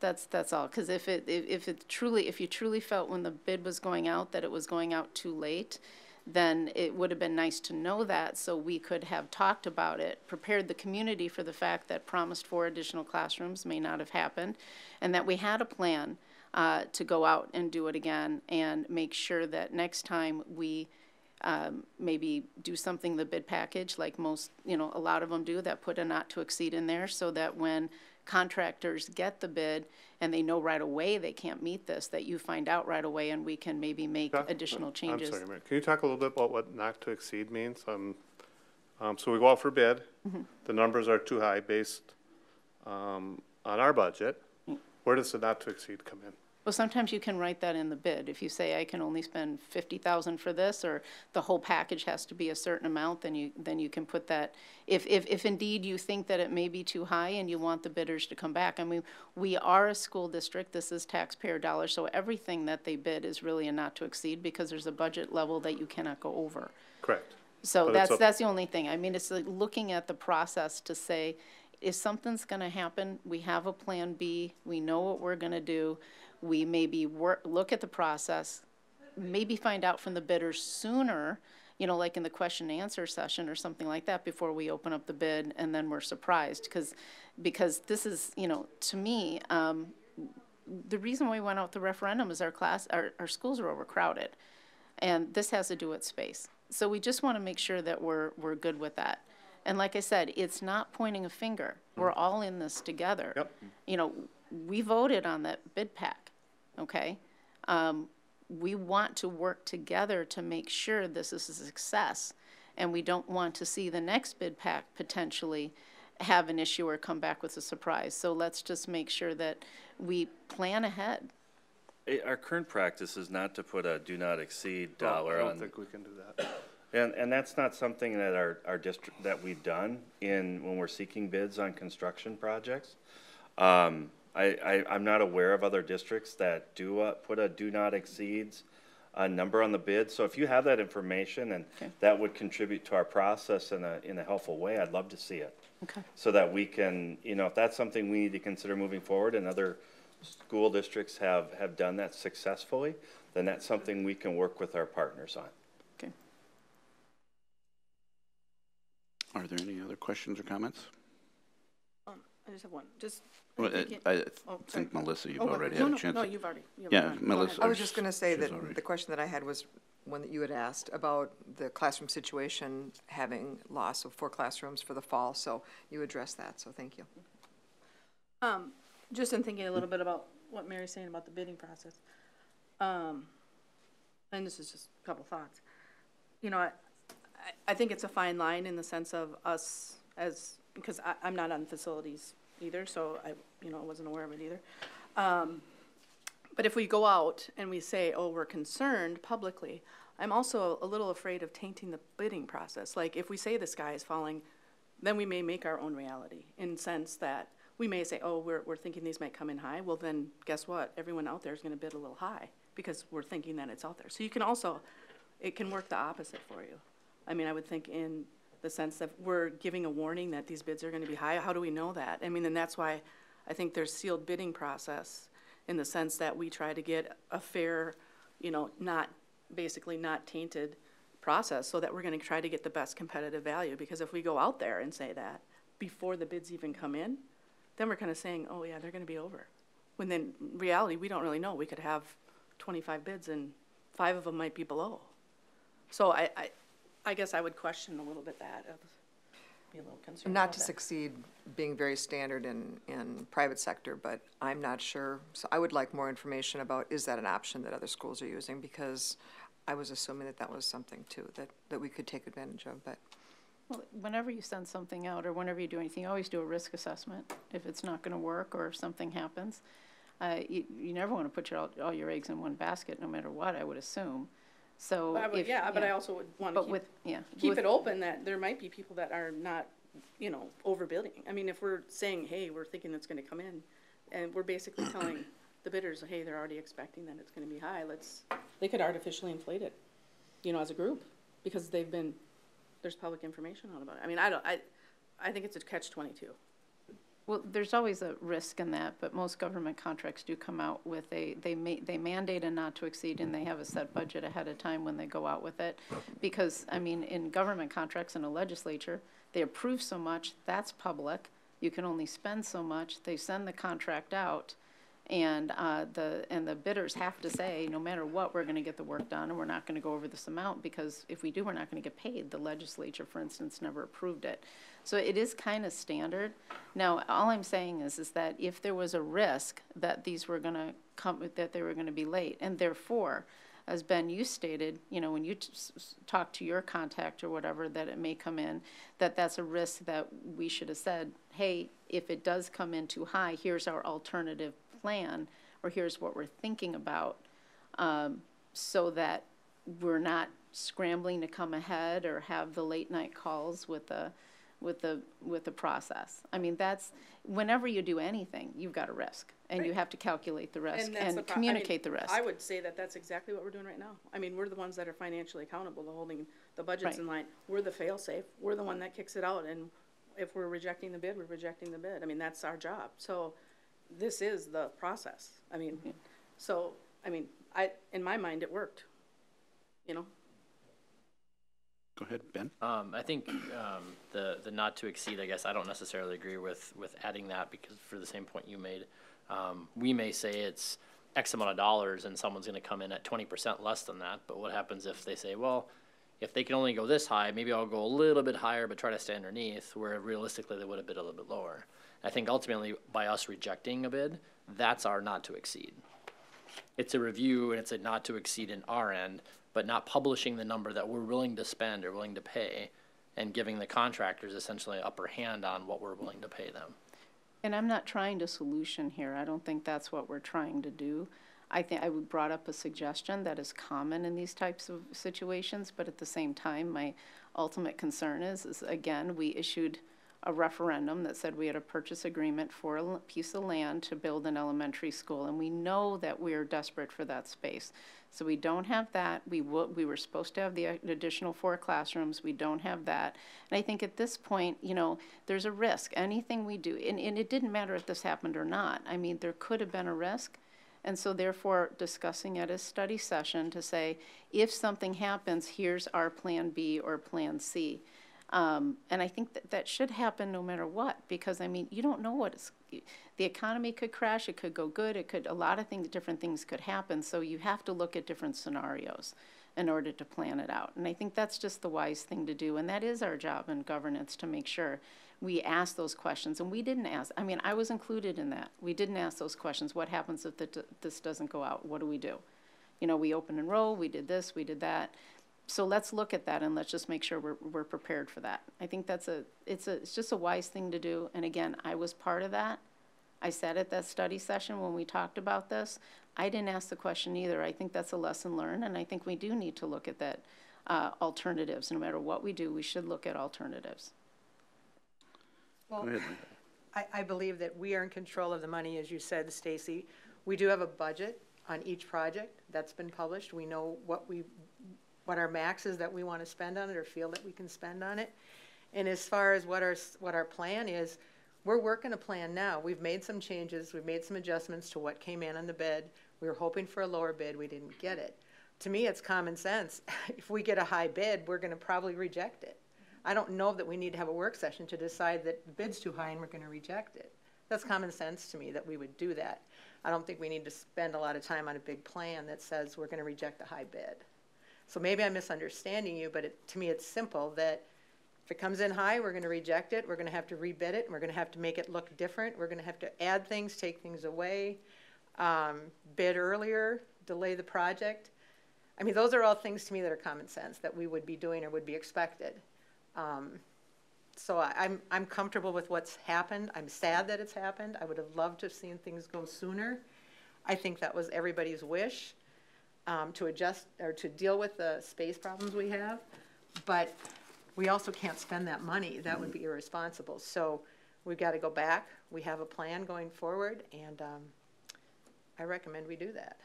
[SPEAKER 8] all. Because if you truly felt when the bid was going out that it was going out too late, then it would have been nice to know that so we could have talked about it, prepared the community for the fact that promised 4 additional classrooms may not have happened, and that we had a plan to go out and do it again and make sure that next time we maybe do something in the bid package like most, a lot of them do, that put a not to exceed in there so that when contractors get the bid and they know right away they can't meet this, that you find out right away and we can maybe make additional changes.
[SPEAKER 10] I'm sorry, Mary. Can you talk a little bit about what not to exceed means? So we go out for bid. The numbers are too high based on our budget. Where does the not to exceed come in?
[SPEAKER 8] Well, sometimes you can write that in the bid. If you say I can only spend 50,000 for this, or the whole package has to be a certain amount, then you can put that. If indeed you think that it may be too high and you want the bidders to come back. I mean, we are a school district. This is taxpayer dollars, so everything that they bid is really a not to exceed because there's a budget level that you cannot go over.
[SPEAKER 10] Correct.
[SPEAKER 8] So that's the only thing. I mean, it's like looking at the process to say, if something's going to happen, we have a plan B. We know what we're going to do. We maybe look at the process, maybe find out from the bidders sooner, you know, like in the question and answer session or something like that before we open up the bid, and then we're surprised because this is, you know, to me, the reason why we went out the referendum is our schools are overcrowded, and this has to do with space. So we just want to make sure that we're good with that. And like I said, it's not pointing a finger. We're all in this together.
[SPEAKER 10] Yep.
[SPEAKER 8] You know, we voted on that bid pack, okay? We want to work together to make sure this is a success, and we don't want to see the next bid pack potentially have an issue or come back with a surprise. So let's just make sure that we plan ahead.
[SPEAKER 9] Our current practice is not to put a do not exceed dollar
[SPEAKER 10] I
[SPEAKER 9] on.
[SPEAKER 10] don't think we can do that.
[SPEAKER 9] And that's not something that our district, that we've done when we're seeking bids on construction projects. I'm not aware of other districts that do put a do not exceeds number on the bid. So if you have that information and that would contribute to our process in a helpful way, I'd love to see it.
[SPEAKER 8] Okay.
[SPEAKER 9] So that we can, you know, if that's something we need to consider moving forward and other school districts have done that successfully, then that's something we can work with our partners on.
[SPEAKER 8] Okay.
[SPEAKER 1] Are there any other questions or comments?
[SPEAKER 11] I just have one. Just.
[SPEAKER 1] Well, I think, Melissa, you've already had a chance.
[SPEAKER 11] No, you've already.
[SPEAKER 1] Yeah, Melissa.
[SPEAKER 13] I was just going to say that the question that I had was one that you had asked about the classroom situation, having loss of 4 classrooms for the fall. So you addressed that. So thank you.
[SPEAKER 11] Just in thinking a little bit about what Mary's saying about the bidding process. And this is just a couple thoughts. You know, I think it's a fine line in the sense of us because I'm not on facilities either, so I wasn't aware of it either. But if we go out and we say, oh, we're concerned publicly, I'm also a little afraid of tainting the bidding process. Like if we say the sky is falling, then we may make our own reality in the sense that we may say, oh, we're thinking these might come in high. Well, then guess what? Everyone out there is going to bid a little high because we're thinking that it's out there. So you can also, it can work the opposite for you. I mean, I would think in the sense that we're giving a warning that these bids are going to be high. How do we know that? I mean, and that's why I think there's sealed bidding process in the sense that we try to get a fair, you know, not tainted process so that we're going to try to get the best competitive value. Because if we go out there and say that before the bids even come in, then we're kind of saying, oh yeah, they're going to be over. When then in reality, we don't really know. We could have 25 bids and 5 of them might be below. So I guess I would question a little bit that, be a little concerned
[SPEAKER 13] Not
[SPEAKER 11] about
[SPEAKER 13] to
[SPEAKER 11] that.
[SPEAKER 13] succeed being very standard in private sector, but I'm not sure. So I would like more information about, is that an option that other schools are using? Because I was assuming that was something too, that we could take advantage of, but.
[SPEAKER 8] Well, whenever you send something out or whenever you do anything, you always do a risk assessment. If it's not going to work or if something happens, you never want to put all your eggs in one basket, no matter what, I would assume. So
[SPEAKER 11] But I also would want to keep it open that there might be people that are not, you know, overbidding. I mean, if we're saying, hey, we're thinking it's going to come in, and we're basically telling the bidders, hey, they're already expecting that it's going to be high, they could artificially inflate it, you know, as a group, because there's public information out about it. I mean, I think it's a catch-22.
[SPEAKER 8] Well, there's always a risk in that, but most government contracts do come out with they mandate a not to exceed, and they have a set budget ahead of time when they go out with it. Because, I mean, in government contracts in a legislature, they approve so much, that's public. You can only spend so much. They send the contract out, and the bidders have to say, no matter what, we're going to get the work done, and we're not going to go over this amount, because if we do, we're not going to get paid. The legislature, for instance, never approved it. So it is kind of standard. Now, all I'm saying is that if there was a risk that these were going to come, that they were going to be late, and therefore as Ben, you stated, you know, when you talk to your contact or whatever, that it may come in, that's a risk that we should have said, hey, if it does come in too high, here's our alternative plan, or here's what we're thinking about, so that we're not scrambling to come ahead or have the late night calls with the process. I mean, that's, whenever you do anything, you've got a risk, and you have to calculate the risk and communicate the risk.
[SPEAKER 11] I would say that that's exactly what we're doing right now. I mean, we're the ones that are financially accountable to holding the budgets in line. We're the fail-safe. We're the one that kicks it out, and if we're rejecting the bid, we're rejecting the bid. I mean, that's our job. So this is the process. I mean, so, I mean, in my mind, it worked, you know?
[SPEAKER 1] Go ahead, Ben.
[SPEAKER 12] I think the not to exceed, I guess, I don't necessarily agree with adding that, because for the same point you made, we may say it's X amount of dollars and someone's going to come in at 20% less than that. But what happens if they say, well, if they can only go this high, maybe I'll go a little bit higher but try to stay underneath, where realistically they would have bid a little bit lower. I think ultimately by us rejecting a bid, that's our not to exceed. It's a review and it's a not to exceed in our end, but not publishing the number that we're willing to spend or willing to pay, and giving the contractors essentially an upper hand on what we're willing to pay them.
[SPEAKER 8] And I'm not trying to solution here. I don't think that's what we're trying to do. I think I brought up a suggestion that is common in these types of situations, but at the same time, my ultimate concern is again, we issued a referendum that said we had a purchase agreement for a piece of land to build an elementary school, and we know that we're desperate for that space. So we don't have that. We were supposed to have the additional 4 classrooms. We don't have that. And I think at this point, you know, there's a risk. Anything we do, and it didn't matter if this happened or not. I mean, there could have been a risk. And so therefore, discussing at a study session to say, if something happens, here's our plan B or plan C. And I think that should happen no matter what, because I mean, you don't know the economy could crash, it could go good, a lot of things, different things could happen. So you have to look at different scenarios in order to plan it out. And I think that's just the wise thing to do. And that is our job in governance, to make sure we ask those questions. And we didn't ask, I mean, I was included in that. We didn't ask those questions. What happens if this doesn't go out? What do we do? You know, we open and roll, we did this, we did that. So let's look at that and let's just make sure we're prepared for that. I think it's just a wise thing to do. And again, I was part of that. I sat at that study session when we talked about this. I didn't ask the question either. I think that's a lesson learned, and I think we do need to look at that alternatives. No matter what we do, we should look at alternatives.
[SPEAKER 2] Well, I believe that we are in control of the money, as you said, Stacy. We do have a budget on each project that's been published. We know what our max is that we want to spend on it or feel that we can spend on it. And as far as what our plan is, we're working a plan now. We've made some changes. We've made some adjustments to what came in on the bid. We were hoping for a lower bid. We didn't get it. To me, it's common sense. If we get a high bid, we're going to probably reject it. I don't know that we need to have a work session to decide that the bid's too high and we're going to reject it. That's common sense to me that we would do that. I don't think we need to spend a lot of time on a big plan that says we're going to reject a high bid. So maybe I'm misunderstanding you, but to me it's simple that if it comes in high, we're going to reject it. We're going to have to rebid it. And we're going to have to make it look different. We're going to have to add things, take things away, bid earlier, delay the project. I mean, those are all things to me that are common sense that we would be doing or would be expected. So I'm comfortable with what's happened. I'm sad that it's happened. I would have loved to have seen things go sooner. I think that was everybody's wish, to adjust or to deal with the space problems we have. But we also can't spend that money. That would be irresponsible. So we've got to go back. We have a plan going forward, and I recommend we do that.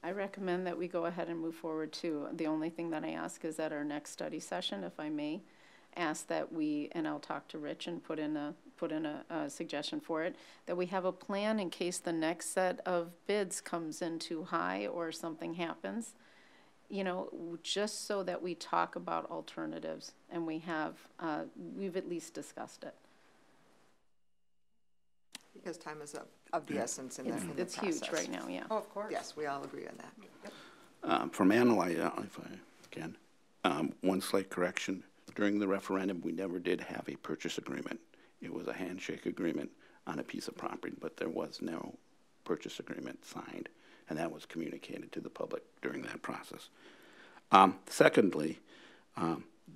[SPEAKER 8] I recommend that we go ahead and move forward too. The only thing that I ask is at our next study session, if I may, ask that we, and I'll talk to Rich and put in a suggestion for it, that we have a plan in case the next set of bids comes in too high or something happens, you know, just so that we talk about alternatives and we've at least discussed it.
[SPEAKER 13] Because time is of the essence in that
[SPEAKER 8] It's huge right now, yeah.
[SPEAKER 13] Oh, of course. Yes, we all agree on that.
[SPEAKER 1] From Analyze, if I can, one slight correction. During the referendum, we never did have a purchase agreement. It was a handshake agreement on a piece of property, but there was no purchase agreement signed and that was communicated to the public during that process. Secondly,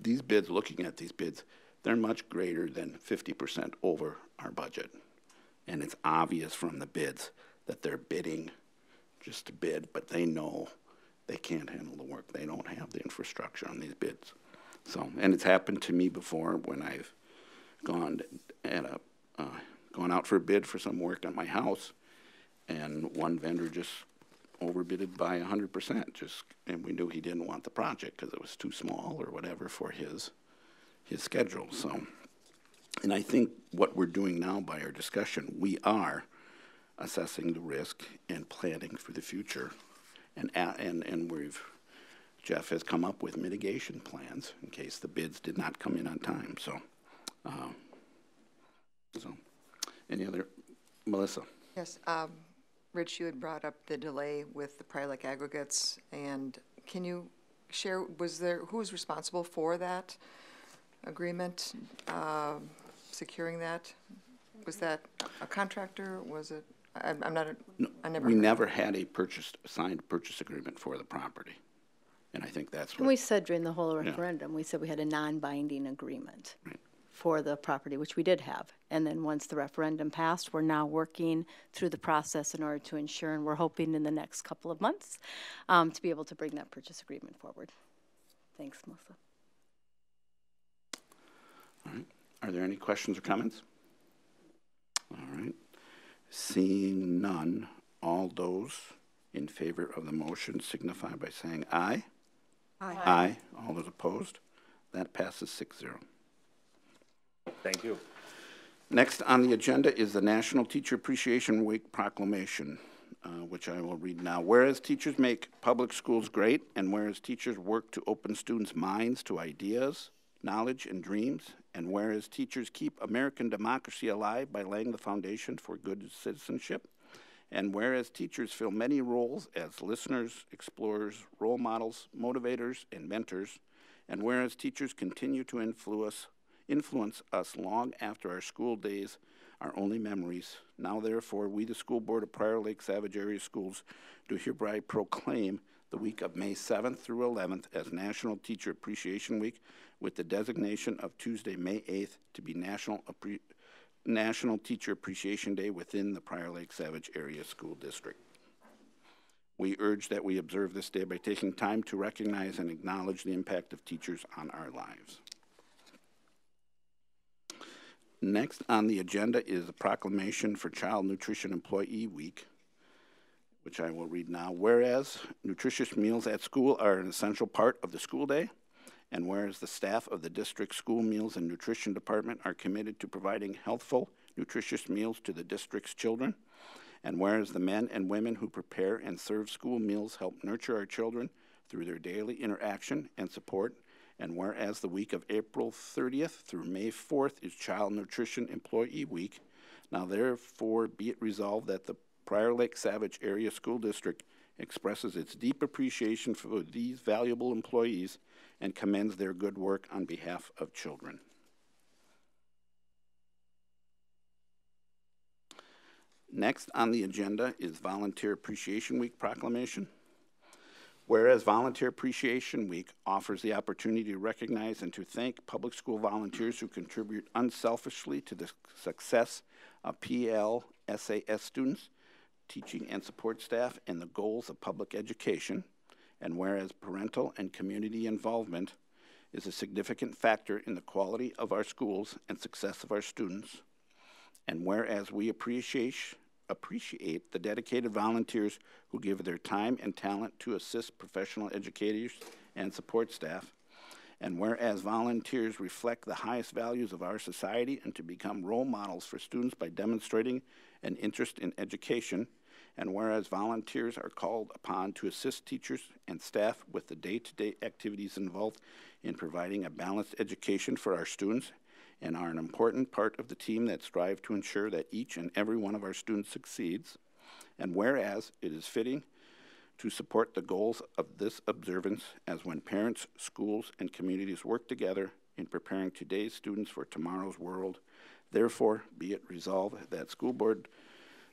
[SPEAKER 1] these bids, looking at these bids, they're much greater than 50% over our budget. And it's obvious from the bids that they're bidding just to bid, but they know they can't handle the work. They don't have the infrastructure on these bids. So, and it's happened to me before when I've gone out for a bid for some work on my house, and one vendor just overbidded by 100%. And we knew he didn't want the project because it was too small or whatever for his schedule. So, and I think what we're doing now by our discussion, we are assessing the risk and planning for the future, and Jeff has come up with mitigation plans in case the bids did not come in on time. So, any other, Melissa?
[SPEAKER 13] Yes, Rich, you had brought up the delay with the Prior Lake aggregates, and can you share, who was responsible for that agreement, securing that? Was that a contractor? Was it,
[SPEAKER 1] We never had a signed purchase agreement for the property. And I think that's what
[SPEAKER 3] we said during the whole referendum. We said we had a non-binding agreement for the property, which we did have. And then once the referendum passed, we're now working through the process in order to ensure, and we're hoping in the next couple of months to be able to bring that purchase agreement forward. Thanks, Melissa.
[SPEAKER 1] All right. Are there any questions or comments? All right. Seeing none, all those in favor of the motion signify by saying aye. Aye. Aye. All those opposed? That passes 6-0.
[SPEAKER 9] Thank you.
[SPEAKER 1] Next on the agenda is the National Teacher Appreciation Week proclamation, which I will read now. Whereas teachers make public schools great, and whereas teachers work to open students' minds to ideas, knowledge, and dreams, and whereas teachers keep American democracy alive by laying the foundation for good citizenship, and whereas teachers fill many roles as listeners, explorers, role models, motivators, and mentors, and whereas teachers continue to influence us long after our school days are only memories, now therefore we, the school board of Prior Lake Savage Area Schools, do hereby proclaim the week of May 7th through 11th as National Teacher Appreciation Week, with the designation of Tuesday, May 8th to be National Teacher Appreciation Day within the Prior Lake Savage Area School District. We urge that we observe this day by taking time to recognize and acknowledge the impact of teachers on our lives. Next on the agenda is a proclamation for Child Nutrition Employee Week, which I will read now. Whereas nutritious meals at school are an essential part of the school day, and whereas the staff of the district school meals and nutrition department are committed to providing healthful, nutritious meals to the district's children, and whereas the men and women who prepare and serve school meals help nurture our children through their daily interaction and support, and whereas the week of April 30th through May 4th is Child Nutrition Employee Week, now therefore be it resolved that the Prior Lake Savage Area School District expresses its deep appreciation for these valuable employees and commends their good work on behalf of children. Next on the agenda is Volunteer Appreciation Week proclamation. Whereas Volunteer Appreciation Week offers the opportunity to recognize and to thank public school volunteers who contribute unselfishly to the success of PLSAS students, teaching and support staff, and the goals of public education, and whereas parental and community involvement is a significant factor in the quality of our schools and success of our students, and whereas we appreciate the dedicated volunteers who give their time and talent to assist professional educators and support staff, and whereas volunteers reflect the highest values of our society and to become role models for students by demonstrating an interest in education, and whereas volunteers are called upon to assist teachers and staff with the day-to-day activities involved in providing a balanced education for our students and are an important part of the team that strive to ensure that each and every one of our students succeeds, and whereas it is fitting to support the goals of this observance as when parents, schools, and communities work together in preparing today's students for tomorrow's world, therefore be it resolved that school board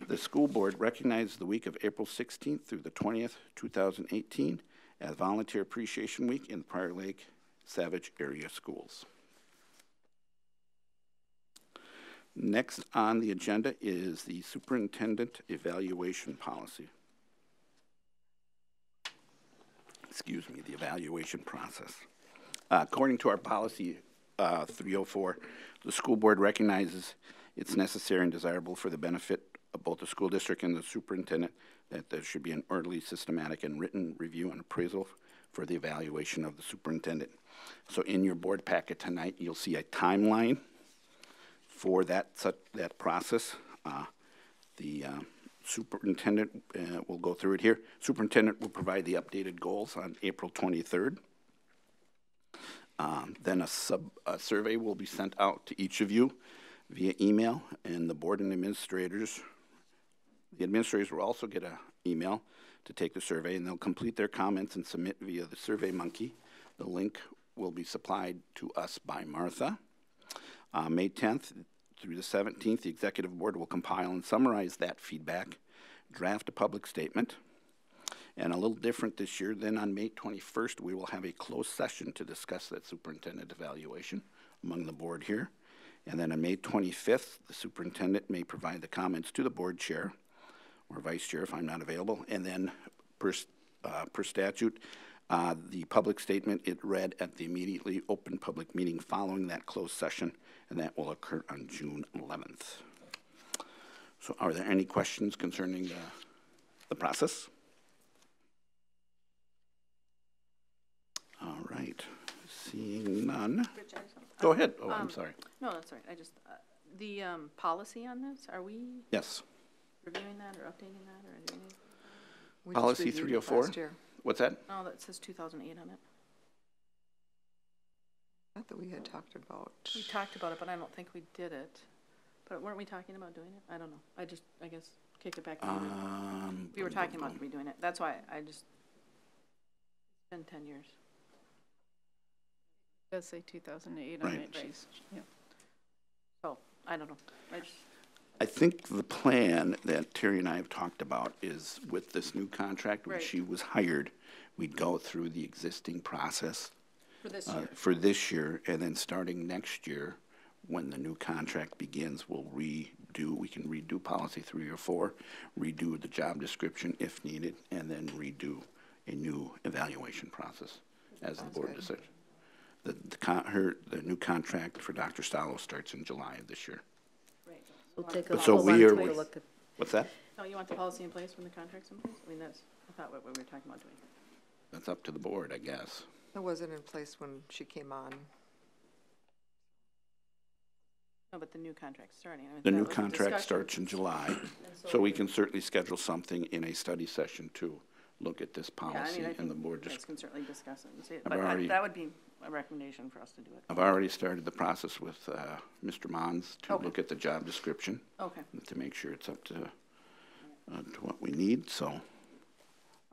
[SPEAKER 1] The school board recognizes the week of April 16th through the 20th, 2018 as Volunteer Appreciation Week in the Prior Lake Savage area schools. Next on the agenda is the superintendent evaluation policy. Excuse me, the evaluation process. According to our policy 304, the school board recognizes it's necessary and desirable for the benefit of both the school district and the superintendent that there should be an orderly, systematic, and written review and appraisal for the evaluation of the superintendent. So in your board packet tonight, you'll see a timeline for that process. The superintendent will go through it here. Superintendent will provide the updated goals on April 23rd. Then a survey will be sent out to each of you via email, and the board and administrators, the administrators will also get an email to take the survey, and they'll complete their comments and submit via the SurveyMonkey. The link will be supplied to us by Martha. May 10th through the 17th, the executive board will compile and summarize that feedback, draft a public statement, and a little different this year. Then on May 21st, we will have a closed session to discuss that superintendent evaluation among the board here. And then on May 25th, the superintendent may provide the comments to the board chair or vice chair if I'm not available. And then per statute, the public statement, it read at the immediately open public meeting following that closed session, and that will occur on June 11th. So are there any questions concerning the process? All right, seeing none.
[SPEAKER 11] Rich,
[SPEAKER 1] Go ahead. Oh, I'm sorry.
[SPEAKER 11] No, that's all right. I just, the policy on this, are we
[SPEAKER 1] Yes.
[SPEAKER 11] reviewing that or updating that or anything?
[SPEAKER 13] We just
[SPEAKER 1] Policy
[SPEAKER 13] reviewed it
[SPEAKER 1] 304.
[SPEAKER 13] last year.
[SPEAKER 1] What's that?
[SPEAKER 11] Oh, that says 2008 on it.
[SPEAKER 13] Not that we had talked about.
[SPEAKER 11] We talked about it, but I don't think we did it. But weren't we talking about doing it? I don't know. I guess, kicked it back. We were talking about redoing it. That's why it's been 10 years.
[SPEAKER 8] It does say 2008 on
[SPEAKER 1] Right.
[SPEAKER 8] it. Yeah.
[SPEAKER 11] So, I don't know.
[SPEAKER 1] I think the plan that Terry and I have talked about is with this new contract, when
[SPEAKER 11] Right.
[SPEAKER 1] she was hired, we'd go through the existing process
[SPEAKER 11] For this year.
[SPEAKER 1] for this year, and then starting next year, when the new contract begins, we can redo policy 304, redo the job description if needed, and then redo a new evaluation process as the board decides. The new contract for Dr. Stallo starts in July of this year.
[SPEAKER 11] Right.
[SPEAKER 2] We'll take
[SPEAKER 1] But so we are, what's that?
[SPEAKER 11] No, you want the policy in place when the contract's in place? I mean, I thought what we were talking about doing.
[SPEAKER 1] That's up to the board, I guess.
[SPEAKER 13] It wasn't in place when she came on.
[SPEAKER 11] No, but the new contract's starting. I mean,
[SPEAKER 1] The
[SPEAKER 11] that
[SPEAKER 1] new
[SPEAKER 11] was a
[SPEAKER 1] contract
[SPEAKER 11] discussion.
[SPEAKER 1] starts in July, so we can certainly schedule something in a study session to look at this
[SPEAKER 11] Yeah, I
[SPEAKER 1] policy,
[SPEAKER 11] mean, I
[SPEAKER 1] and
[SPEAKER 11] think
[SPEAKER 1] the board
[SPEAKER 11] you guys
[SPEAKER 1] just,
[SPEAKER 11] can certainly discuss it and see it.
[SPEAKER 1] I've
[SPEAKER 11] But
[SPEAKER 1] already-
[SPEAKER 11] that would be a recommendation for us to do it.
[SPEAKER 1] I've already started the process with Mr. Mons to
[SPEAKER 11] Okay.
[SPEAKER 1] look at the job description
[SPEAKER 11] Okay.
[SPEAKER 1] to make sure it's up to what we need, so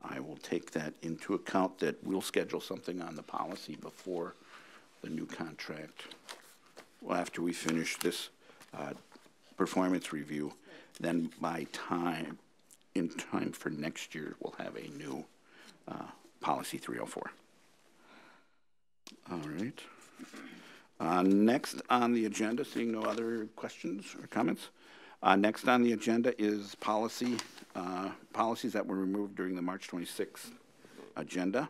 [SPEAKER 1] I will take that into account, that we'll schedule something on the policy before the new contract. Well, after we finish this performance review, then in time for next year, we'll have a new policy 304. All right. Next on the agenda, seeing no other questions or comments, next on the agenda is policies that were removed during the March 26th agenda.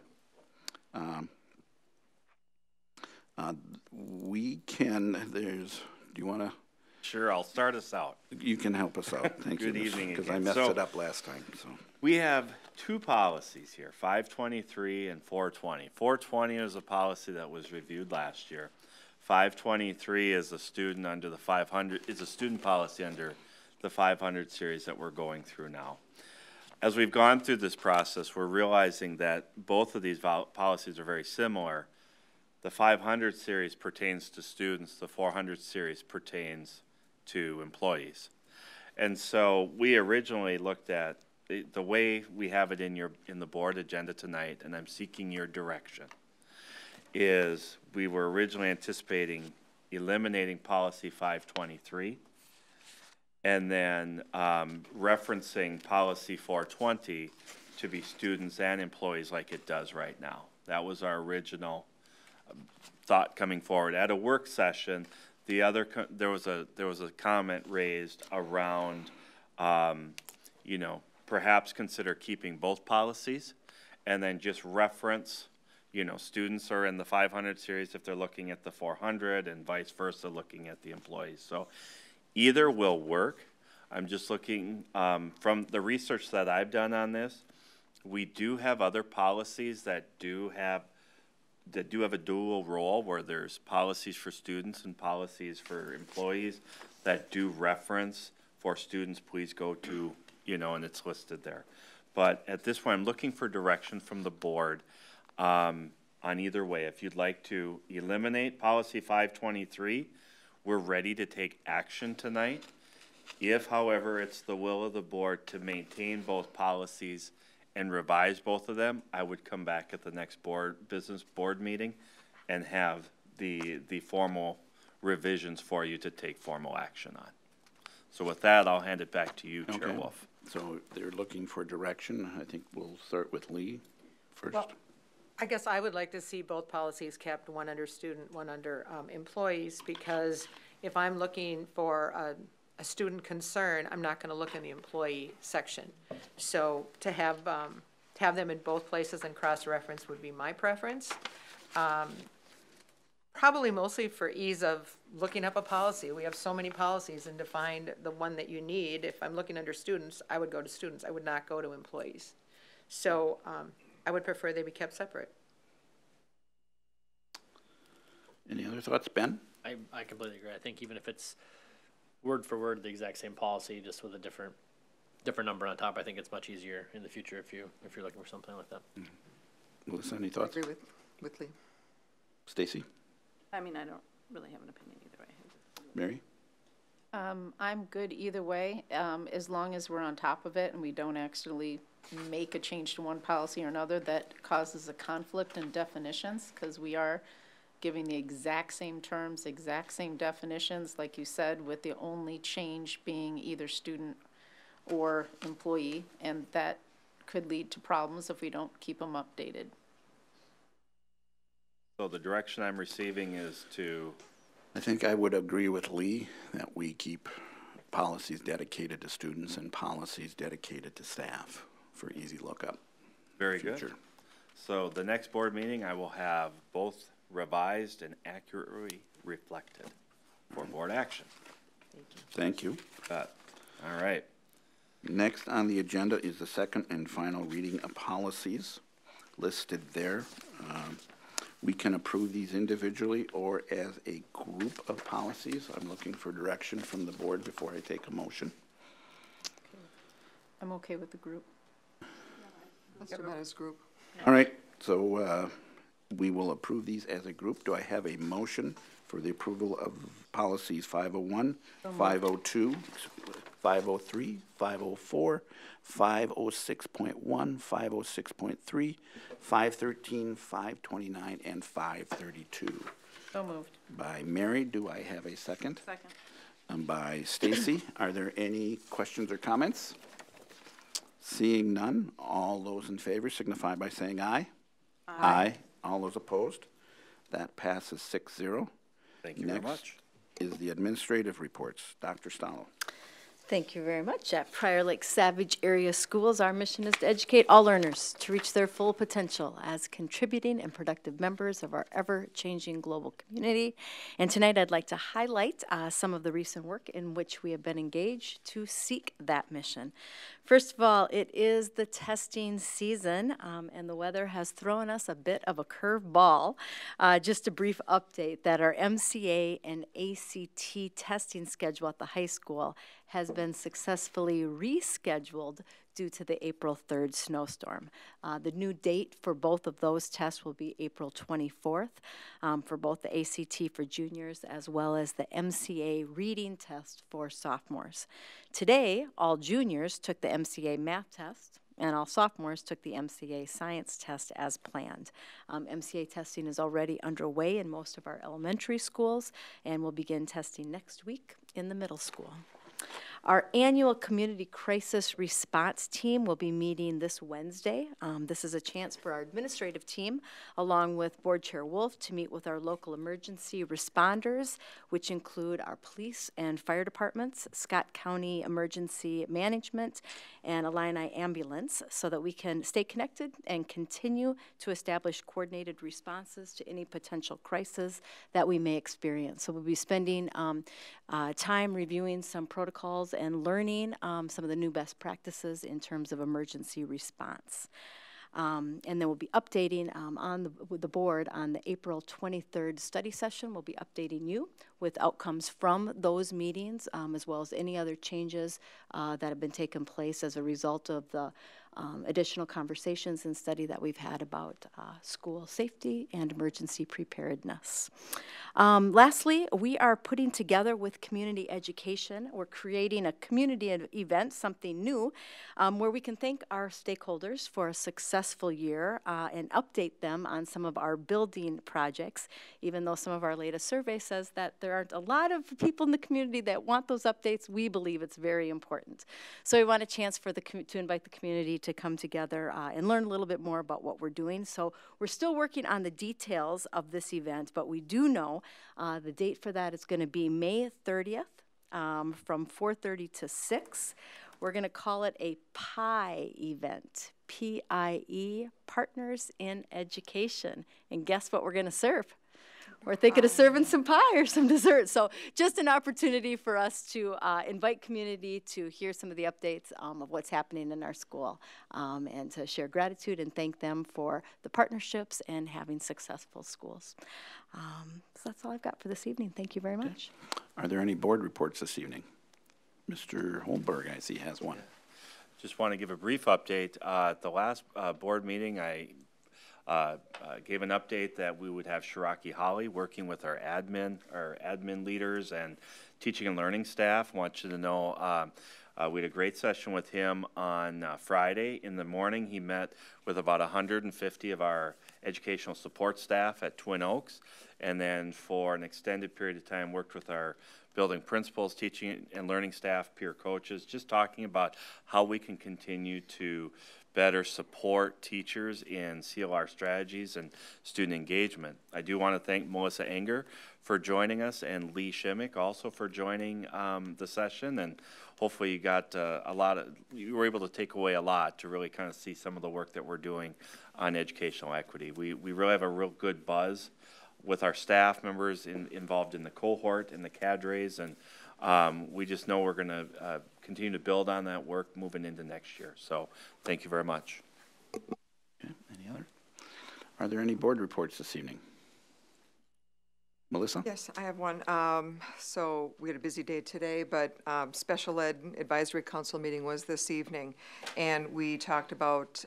[SPEAKER 1] Do you want to?
[SPEAKER 9] Sure, I'll start us out.
[SPEAKER 1] You can help us out. Thank you.
[SPEAKER 9] Good evening
[SPEAKER 1] Because I
[SPEAKER 9] again.
[SPEAKER 1] messed
[SPEAKER 9] So-
[SPEAKER 1] it up last time, so.
[SPEAKER 9] We have two policies here, 523 and 420. 420 is a policy that was reviewed last year. 523 is a student under the 500, is a student policy under the 500 series that we're going through now. As we've gone through this process, we're realizing that both of these policies are very similar. The 500 series pertains to students, the 400 series pertains to employees. And so we originally looked at the way we have it in the board agenda tonight, and I'm seeking your direction, is we were originally anticipating eliminating policy 523 and then referencing policy 420 to be students and employees like it does right now. That was our original thought coming forward. At a work session, there was a comment raised around, you know, perhaps consider keeping both policies, and then just reference, you know, students are in the 500 series if they're looking at the 400, and vice versa, looking at the employees. So either will work. I'm just looking from the research that I've done on this. We do have other policies that do have a dual role, where there's policies for students and policies for employees that do reference for students, please go to, you know, and it's listed there. But at this point, I'm looking for direction from the board on either way. If you'd like to eliminate policy 523, we're ready to take action tonight. If, however, it's the will of the board to maintain both policies and revise both of them, I would come back at the next business board meeting and have the formal revisions for you to take formal action on. So with that, I'll hand it back to you, Chair Wolf.
[SPEAKER 1] So they're looking for direction. I think we'll start with Lee first.
[SPEAKER 2] Well, I guess I would like to see both policies kept, one under student, one under employees, because if I'm looking for a student concern, I'm not going to look in the employee section. So to have them in both places and cross-reference would be my preference. Probably mostly for ease of looking up a policy. We have so many policies, and to find the one that you need, if I'm looking under students, I would go to students. I would not go to employees. So I would prefer they be kept separate.
[SPEAKER 1] Any other thoughts, Ben?
[SPEAKER 12] I completely agree. I think even if it's word for word the exact same policy, just with a different number on top, I think it's much easier in the future if you're looking for something like that.
[SPEAKER 1] Mm-hmm. Melissa, any thoughts?
[SPEAKER 13] I agree with Lee.
[SPEAKER 1] Stacy?
[SPEAKER 11] I mean, I don't really have an opinion either way.
[SPEAKER 1] Mary?
[SPEAKER 8] I'm good either way, as long as we're on top of it and we don't accidentally make a change to one policy or another that causes a conflict in definitions, because we are giving the exact same terms, exact same definitions, like you said, with the only change being either student or employee, and that could lead to problems if we don't keep them updated.
[SPEAKER 9] So the direction I'm receiving is to...
[SPEAKER 1] I think I would agree with Lee that we keep policies dedicated to students and policies dedicated to staff for easy lookup.
[SPEAKER 9] Very good. So the next board meeting, I will have both revised and accurately reflected for board action.
[SPEAKER 1] Thank you.
[SPEAKER 9] All right.
[SPEAKER 1] Next on the agenda is the second and final reading of policies listed there. We can approve these individually or as a group of policies. I'm looking for direction from the board before I take a motion.
[SPEAKER 8] I'm okay with the group.
[SPEAKER 13] Let's do that as a group.
[SPEAKER 1] All right, so we will approve these as a group. Do I have a motion for the approval of policies 501, 502, 503, 504, 506.1, 506.3, 513, 529, and 532?
[SPEAKER 8] So moved.
[SPEAKER 1] By Mary. Do I have a second?
[SPEAKER 11] Second.
[SPEAKER 1] By Stacy. Are there any questions or comments? Seeing none, all those in favor signify by saying aye. Aye. All those opposed? That passes 6-0.
[SPEAKER 9] Thank you very much.
[SPEAKER 1] Is the administrative reports. Dr. Stalo.
[SPEAKER 3] Thank you very much. At Prior Lake Savage Area Schools, our mission is to educate all learners to reach their full potential as contributing and productive members of our ever-changing global community. And tonight I'd like to highlight some of the recent work in which we have been engaged to seek that mission. First of all, it is the testing season, and the weather has thrown us a bit of a curveball. Just a brief update that our MCA and ACT testing schedule at the high school has been successfully rescheduled due to the April 3rd snowstorm. The new date for both of those tests will be April 24th for both the ACT for juniors as well as the MCA reading test for sophomores. Today, all juniors took the MCA math test, and all sophomores took the MCA science test as planned. MCA testing is already underway in most of our elementary schools, and we'll begin testing next week in the middle school. Our annual Community Crisis Response Team will be meeting this Wednesday. This is a chance for our administrative team, along with Board Chair Wolf, to meet with our local emergency responders, which include our police and fire departments, Scott County Emergency Management, and Illini Ambulance, so that we can stay connected and continue to establish coordinated responses to any potential crisis that we may experience. So we'll be spending time reviewing some protocols and learning some of the new best practices in terms of emergency response. And then we'll be updating on the board on the April 23rd study session. We'll be updating you with outcomes from those meetings, as well as any other changes that have been taking place as a result of the additional conversations and study that we've had about school safety and emergency preparedness. Lastly, we are putting together with community education, we're creating a community event, something new, where we can thank our stakeholders for a successful year and update them on some of our building projects, even though some of our latest survey says that there aren't a lot of people in the community that want those updates. We believe it's very important. So we want a chance for to invite the community to come together and learn a little bit more about what we're doing. So we're still working on the details of this event, but we do know the date for that is going to be May 30th from 4:30 to 6. We're going to call it a PIE event, P-I-E, Partners in Education. And guess what we're going to serve? We're thinking of serving some pie or some dessert. So just an opportunity for us to invite community to hear some of the updates of what's happening in our school and to share gratitude and thank them for the partnerships and having successful schools. So that's all I've got for this evening. Thank you very much.
[SPEAKER 1] Are there any board reports this evening? Mr. Holmberg, I see, has one.
[SPEAKER 9] Just want to give a brief update. At the last board meeting, I gave an update that we would have Shiraki Holly working with our admin leaders and teaching and learning staff. I want you to know we had a great session with him on Friday in the morning. He met with about 150 of our educational support staff at Twin Oaks, and then for an extended period of time worked with our building principals, teaching and learning staff, peer coaches, just talking about how we can continue to better support teachers in CLR strategies and student engagement. I do want to thank Melissa Enger for joining us and Lee Shimmick also for joining the session, and hopefully you got you were able to take away a lot to really kind of see some of the work that we're doing on educational equity. We really have a real good buzz with our staff members involved in the cohort and the cadres, and we just know we're going to continue to build on that work moving into next year. So thank you very much.
[SPEAKER 1] Okay. Any other? Are there any board reports this evening? Melissa?
[SPEAKER 13] Yes, I have one. So we had a busy day today, but Special Ed Advisory Council meeting was this evening, and we talked about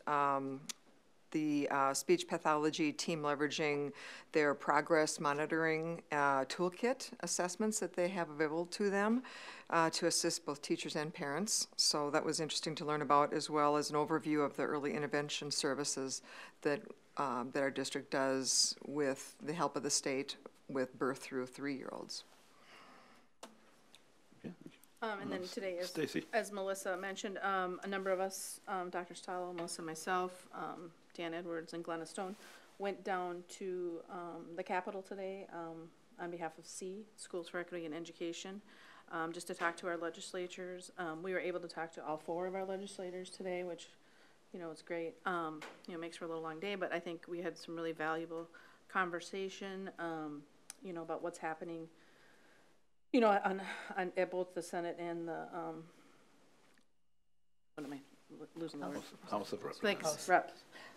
[SPEAKER 13] the speech pathology team leveraging their progress monitoring toolkit assessments that they have available to them to assist both teachers and parents. So that was interesting to learn about, as well as an overview of the early intervention services that that our district does with the help of the state with birth through 3-year-olds.
[SPEAKER 1] Okay.
[SPEAKER 11] And then today, as Melissa mentioned, a number of us, Dr. Stalo, Melissa, myself, Dan Edwards, and Glenna Stone, went down to the Capitol today on behalf of Schools for Equity and Education, just to talk to our legislatures. We were able to talk to all 4 of our legislators today, which, you know, it's great. You know, makes for a little long day, but I think we had some really valuable conversation, you know, about what's happening, you know, at both the Senate and the, what am I losing the word?
[SPEAKER 1] House of Reps.
[SPEAKER 11] Reps.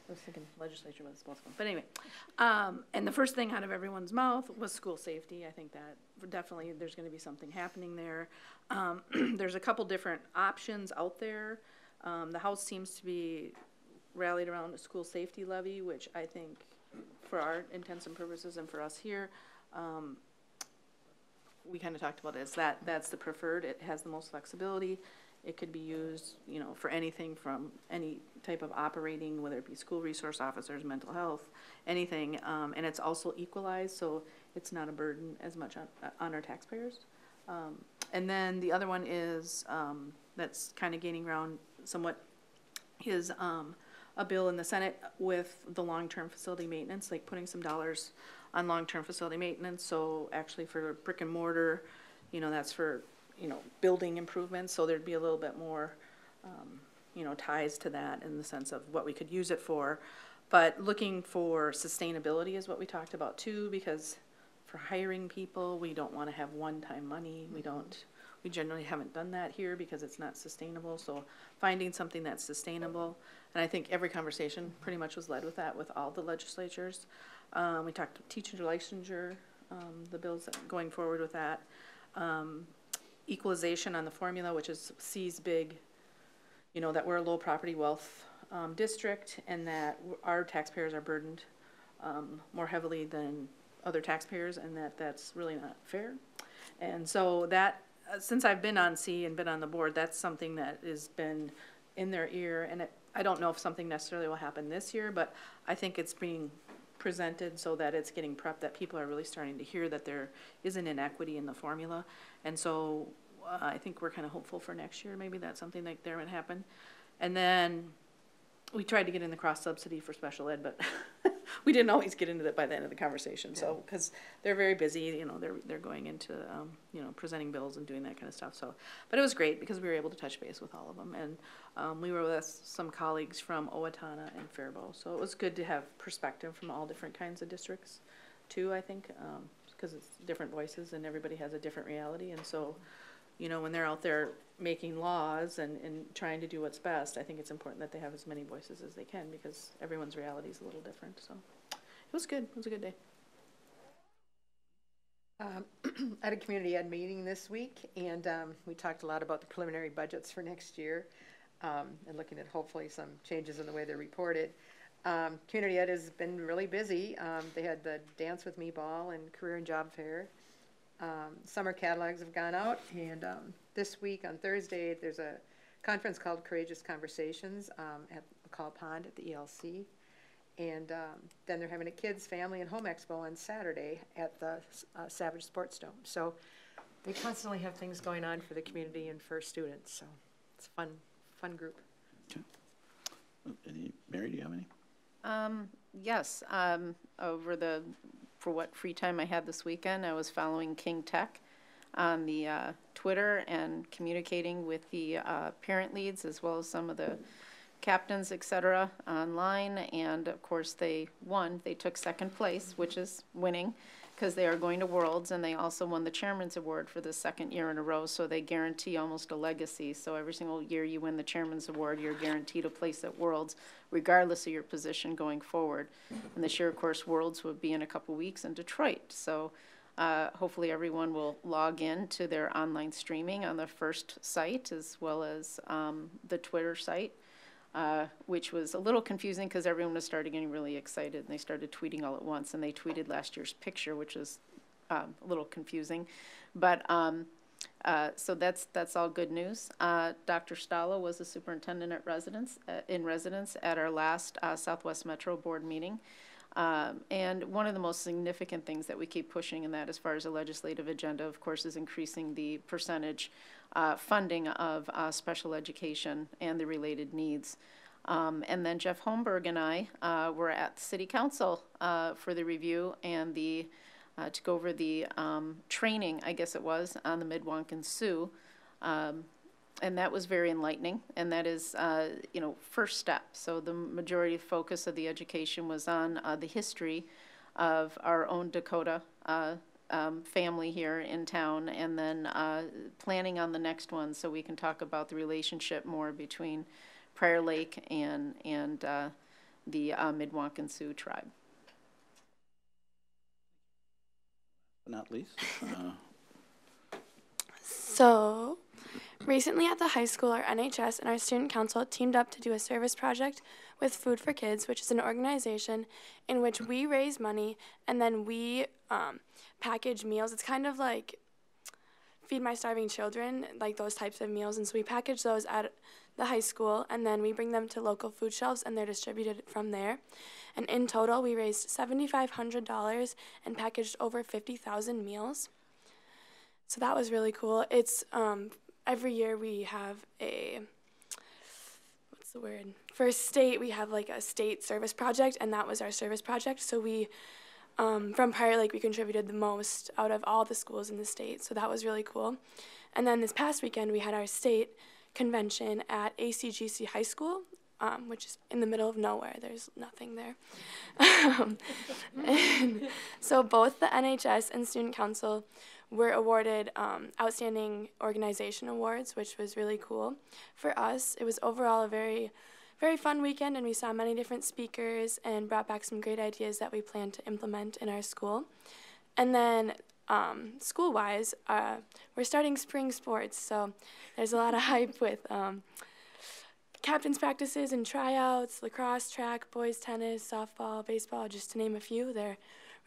[SPEAKER 11] I was thinking legislature, but it's both of them. But anyway, and the first thing out of everyone's mouth was school safety. I think that definitely there's going to be something happening there. There's a couple different options out there. The House seems to be rallied around a school safety levy, which I think for our intents and purposes and for us here, we kind of talked about it as that's the preferred. It has the most flexibility. It could be used, you know, for anything from any type of operating, whether it be school resource officers, mental health, anything. And it's also equalized, so it's not a burden as much on our taxpayers. And then the other one is, that's kind of gaining ground somewhat, is a bill in the Senate with the long-term facility maintenance, like putting some dollars on long-term facility maintenance. So actually for brick and mortar, that's for, building improvements. So there'd be a little bit more, ties to that in the sense of what we could use it for. But looking for sustainability is what we talked about too, because for hiring people, we don't want to have one-time money. We generally haven't done that here because it's not sustainable. So finding something that's sustainable, and I think every conversation pretty much was led with that with all the legislatures. We talked teacher licensure, the bills going forward with that. Equalization on the formula, which is C's big, that we're a low property wealth district, and that our taxpayers are burdened more heavily than other taxpayers, and that's really not fair. And so that, since I've been on C and been on the board, that's something that has been in their ear, and I don't know if something necessarily will happen this year, but I think it's being presented so that it's getting prepped, that people are really starting to hear that there is an inequity in the formula. And so I think we're kind of hopeful for next year, maybe that's something like there would happen. And then we tried to get in the cross subsidy for special ed, but we didn't always get into that by the end of the conversation. So, because they're very busy, they're going into, presenting bills and doing that kind of stuff. So, but it was great because we were able to touch base with all of them. And we were with some colleagues from Owatonna and Faribault. So it was good to have perspective from all different kinds of districts too, I think, because it's different voices and everybody has a different reality. And so, when they're out there making laws and trying to do what's best, I think it's important that they have as many voices as they can because everyone's reality is a little different. So it was good. It was a good day.
[SPEAKER 2] I had a community ed meeting this week, and we talked a lot about the preliminary budgets for next year and looking at hopefully some changes in the way they're reported. Community ed has been really busy. They had the Dance With Me ball and career and job fair. Summer catalogs have gone out, and this week on Thursday there's a conference called Courageous Conversations at McCall Pond at the ELC, and then they're having a kids, family, and home expo on Saturday at the Savage Sports Dome. So they constantly have things going on for the community and for students. So it's a fun group.
[SPEAKER 1] Okay. Mary, do you have any?
[SPEAKER 8] Yes. For what free time I had this weekend, I was following King Tech on the Twitter and communicating with the parent leads as well as some of the captains, etc., online. And of course, they won. They took second place, which is winning, because they are going to Worlds, and they also won the Chairman's Award for the second year in a row. So they guarantee almost a legacy. So every single year you win the Chairman's Award, you're guaranteed a place at Worlds, regardless of your position going forward. And this year, of course, Worlds will be in a couple weeks in Detroit. So hopefully everyone will log in to their online streaming on the first site as well as the Twitter site, which was a little confusing because everyone was started getting really excited and they started tweeting all at once, and they tweeted last year's picture, which was a little confusing. But so that's all good news. Dr. Stalo was the superintendent in residence at our last Southwest Metro board meeting. And one of the most significant things that we keep pushing in that as far as a legislative agenda, of course, is increasing the percentage funding of special education and the related needs. And then Jeff Holmberg and I were at the City Council for the review and the to go over the training, I guess it was, on the Mdewakanton Sioux. And that was very enlightening, and that is, first step. So the majority of focus of the education was on the history of our own Dakota family here in town, and then planning on the next one so we can talk about the relationship more between Prior Lake and the Mdewakanton Sioux tribe.
[SPEAKER 1] Not least.
[SPEAKER 14] So, recently at the high school, our NHS and our student council teamed up to do a service project with Food for Kids, which is an organization in which we raise money and then we package meals. It's kind of like Feed My Starving Children, like those types of meals. And so we package those at the high school, and then we bring them to local food shelves, and they're distributed from there. And in total, we raised $7,500 and packaged over 50,000 meals. So that was really cool. It's every year we have a, what's the word? For state, we have like a state service project, and that was our service project. So we, from Prior Lake, we contributed the most out of all the schools in the state. So that was really cool. And then this past weekend, we had our state convention at ACGC High School, which is in the middle of nowhere. There's nothing there. And so both the NHS and Student Council were awarded Outstanding Organization Awards, which was really cool for us. It was overall a very, very fun weekend, and we saw many different speakers and brought back some great ideas that we plan to implement in our school. And then school-wise, we're starting spring sports, so there's a lot of hype with captain's practices and tryouts, lacrosse, track, boys tennis, softball, baseball, just to name a few. They're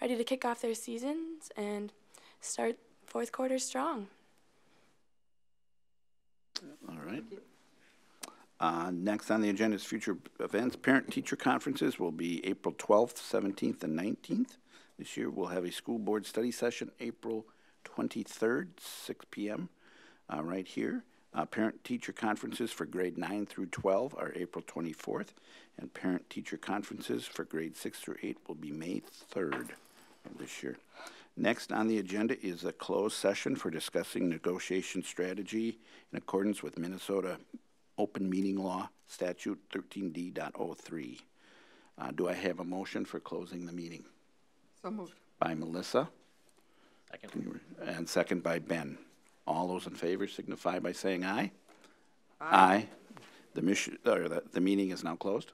[SPEAKER 14] ready to kick off their seasons and start fourth quarter strong.
[SPEAKER 1] All right. Next on the agenda is future events. Parent-teacher conferences will be April 12th, 17th, and 19th. This year we'll have a school board study session April 23rd, 6 p.m. Right here. Parent-teacher conferences for grade 9 through 12 are April 24th, and parent-teacher conferences for grade 6 through 8 will be May 3rd of this year. Next on the agenda is a closed session for discussing negotiation strategy in accordance with Minnesota Open Meeting Law Statute 13D.03. Do I have a motion for closing the meeting?
[SPEAKER 13] So moved.
[SPEAKER 1] By Melissa.
[SPEAKER 12] Second.
[SPEAKER 1] And second by Ben. All those in favor signify by saying aye. Aye. The meeting is now closed.